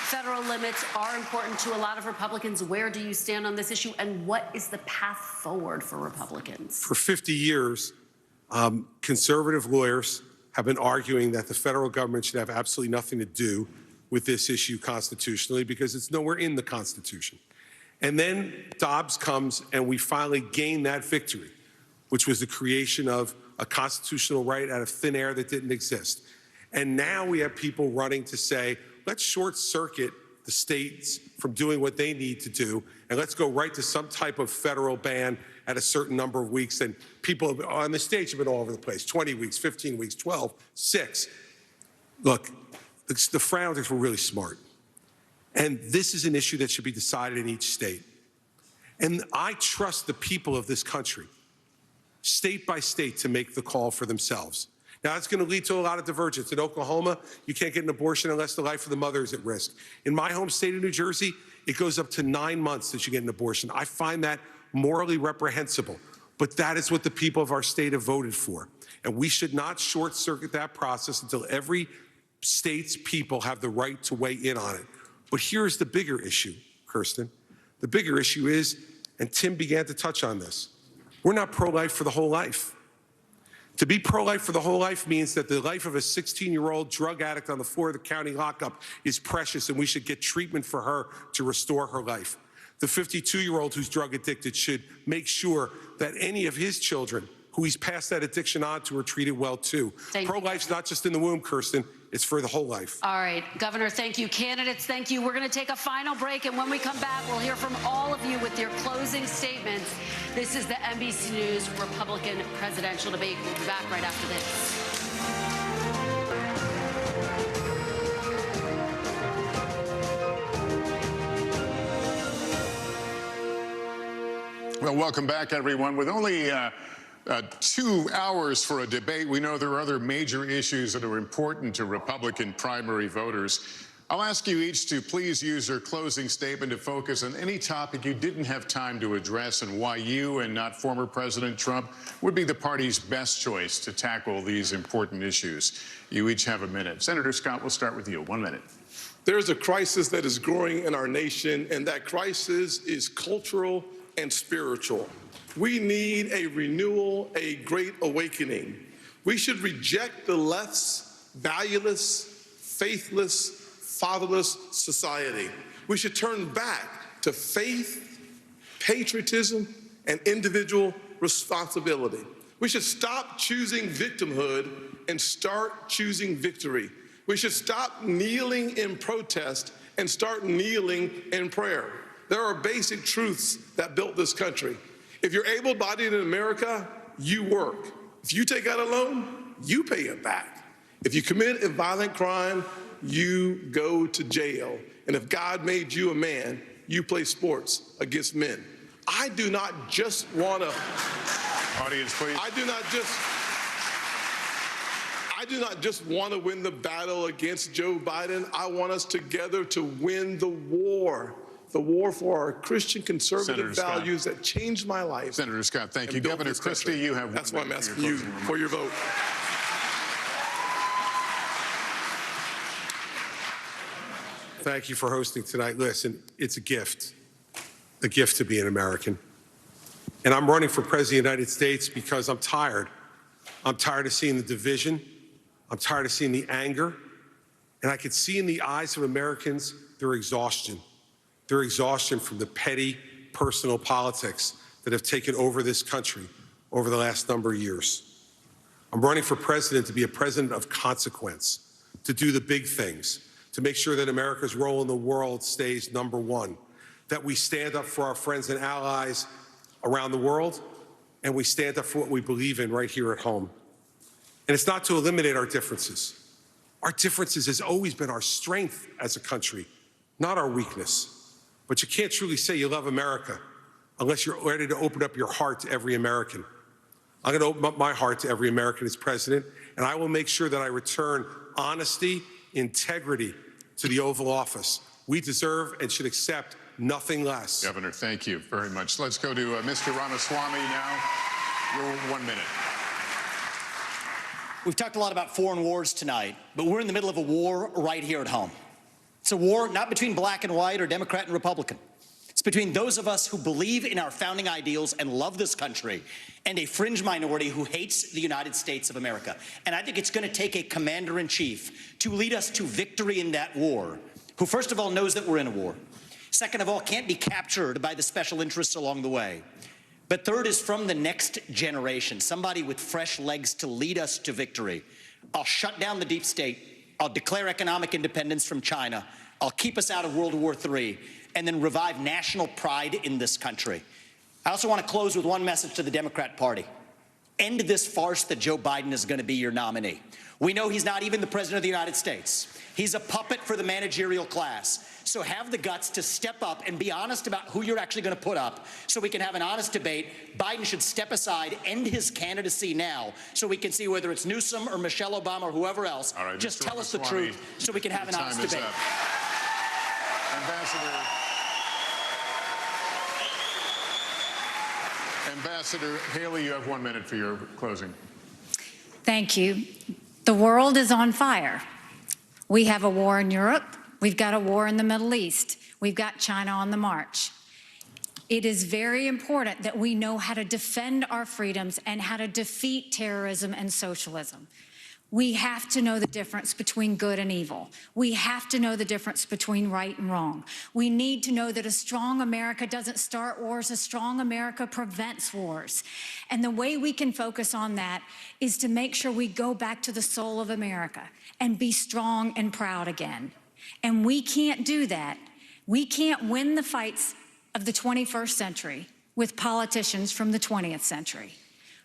federal limits are important to a lot of Republicans. Where do you stand on this issue, and what is the path forward for Republicans? For 50 years, conservative lawyers have been arguing that the federal government should have absolutely nothing to do with this issue constitutionally because it's nowhere in the Constitution. And then Dobbs comes and we finally gain that victory, which was the creation of a constitutional right out of thin air that didn't exist. And now we have people running to say, let's short circuit the states from doing what they need to do, and let's go right to some type of federal ban at a certain number of weeks. And people on the stage have been all over the place, 20 weeks, 15 weeks, 12, 6. Look, the Frowners were really smart. And this is an issue that should be decided in each state. And I trust the people of this country, state by state, to make the call for themselves. Now, it's going to lead to a lot of divergence. In Oklahoma, you can't get an abortion unless the life of the mother is at risk. In my home state of New Jersey, it goes up to 9 months that you get an abortion. I find that morally reprehensible. But that is what the people of our state have voted for. And we should not short-circuit that process until every state's people have the right to weigh in on it. But here's the bigger issue, Kirsten. The bigger issue is, and Tim began to touch on this, we're not pro-life for the whole life. To be pro-life for the whole life means that the life of a 16-year-old drug addict on the floor of the county lockup is precious, and we should get treatment for her to restore her life. The 52-year-old who's drug addicted should make sure that any of his children who he's passed that addiction on to are treated well too. Pro-life's not just in the womb, Kirsten, it's for the whole life. All right, Governor, thank you. Candidates, thank you. We're going to take a final break, and when we come back, we'll hear from all of you with your closing statements. This is the NBC News Republican presidential debate. We'll be back right after this. Well, welcome back, everyone. With only 2 hours for a debate, we know there are other major issues that are important to Republican primary voters. I'll ask you each to please use your closing statement to focus on any topic you didn't have time to address and why you and not former President Trump would be the party's best choice to tackle these important issues. You each have a minute. Senator Scott, we'll start with you. 1 minute. There's a crisis that is growing in our nation, and that crisis is cultural and spiritual. We need a renewal, a great awakening. We should reject the left's valueless, faithless, fatherless society. We should turn back to faith, patriotism, and individual responsibility. We should stop choosing victimhood and start choosing victory. We should stop kneeling in protest and start kneeling in prayer. There are basic truths that built this country. If you're able-bodied in America, you work. If you take out a loan, you pay it back. If you commit a violent crime, you go to jail. And if God made you a man, you play sports against men. I do not just want to... Audience, please. I do not just want to win the battle against Joe Biden. I want us together to win the war for our Christian conservative values that changed my life. Senator Scott, thank you. Governor Christie, you have That's why I'm asking you for your vote. Thank you for hosting tonight. Listen, it's a gift to be an American. And I'm running for President of the United States because I'm tired. I'm tired of seeing the division. I'm tired of seeing the anger. And I could see in the eyes of Americans their exhaustion. Their exhaustion from the petty, personal politics that have taken over this country over the last number of years. I'm running for president to be a president of consequence, to do the big things, to make sure that America's role in the world stays number one, that we stand up for our friends and allies around the world, and we stand up for what we believe in right here at home. And it's not to eliminate our differences. Our differences has always been our strength as a country, not our weakness. But you can't truly say you love America unless you're ready to open up your heart to every American. I'm going to open up my heart to every American as president, and I will make sure that I return honesty, integrity to the Oval Office. We deserve and should accept nothing less. Governor, thank you very much. Let's go to Mr. Ramaswamy now. Your 1 minute. We've talked a lot about foreign wars tonight, but we're in the middle of a war right here at home. It's a war not between black and white or Democrat and Republican. It's between those of us who believe in our founding ideals and love this country and a fringe minority who hates the United States of America. And I think it's going to take a commander-in-chief to lead us to victory in that war, who first of all knows that we're in a war. Second of all, can't be captured by the special interests along the way. But third is from the next generation, somebody with fresh legs to lead us to victory. I'll shut down the deep state. I'll declare economic independence from China. I'll keep us out of World War III, and then revive national pride in this country. I also want to close with one message to the Democrat Party. End this farce that Joe Biden is going to be your nominee. We know he's not even the president of the United States. He's a puppet for the managerial class. So have the guts to step up and be honest about who you're actually going to put up so we can have an honest debate. Biden should step aside, end his candidacy now, so we can see whether it's Newsom or Michelle Obama or whoever else. All right, just Mr. tell us the Ramaswamy, truth so we can have an honest debate. Ambassador Haley, you have 1 minute for your closing. Thank you. The world is on fire. We have a war in Europe. We've got a war in the Middle East. We've got China on the march. It is very important that we know how to defend our freedoms and how to defeat terrorism and socialism. We have to know the difference between good and evil. We have to know the difference between right and wrong. We need to know that a strong America doesn't start wars, a strong America prevents wars. And the way we can focus on that is to make sure we go back to the soul of America and be strong and proud again. And we can't do that. We can't win the fights of the 21st century with politicians from the 20th century.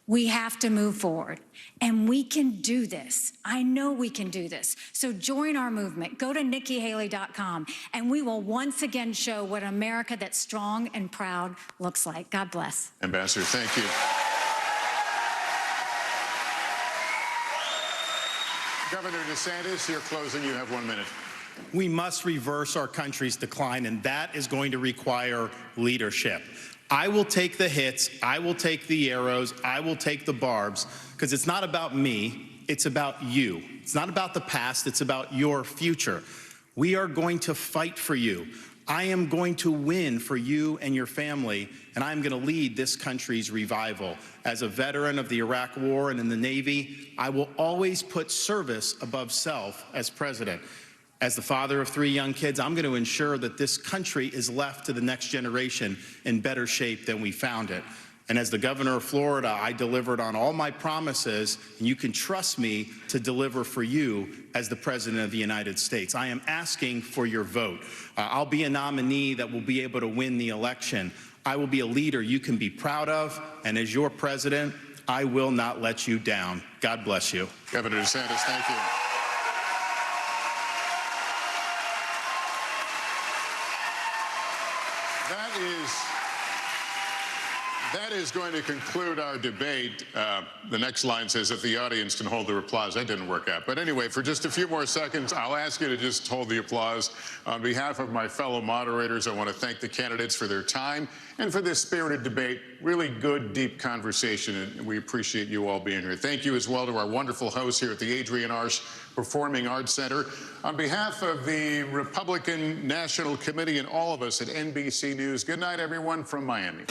We have to move forward, and we can do this. I know we can do this. So join our movement. Go to NikkiHaley.com, and we will once again show what America that's strong and proud looks like. God bless. Ambassador, thank you. Governor DeSantis, your closing. You have 1 minute. We must reverse our country's decline, and that is going to require leadership. I will take the hits, I will take the arrows, I will take the barbs, because it's not about me, it's about you. It's not about the past, it's about your future. We are going to fight for you. I am going to win for you and your family, and I'm going to lead this country's revival. As a veteran of the Iraq War and in the Navy, I will always put service above self as president. As the father of 3 young kids, I'm going to ensure that this country is left to the next generation in better shape than we found it. And as the governor of Florida, I delivered on all my promises, and you can trust me to deliver for you as the president of the United States. I am asking for your vote. I'll be a nominee that will be able to win the election. I will be a leader you can be proud of, and as your president, I will not let you down. God bless you. Governor DeSantis, thank you. That is going to conclude our debate. The next line says, if the audience can hold their applause. That didn't work out. But anyway, for just a few more seconds, I'll ask you to just hold the applause. On behalf of my fellow moderators, I want to thank the candidates for their time and for this spirited debate. Really good, deep conversation, and we appreciate you all being here. Thank you as well to our wonderful hosts here at the Adrienne Arsh Performing Arts Center. On behalf of the Republican National Committee and all of us at NBC News, good night, everyone, from Miami.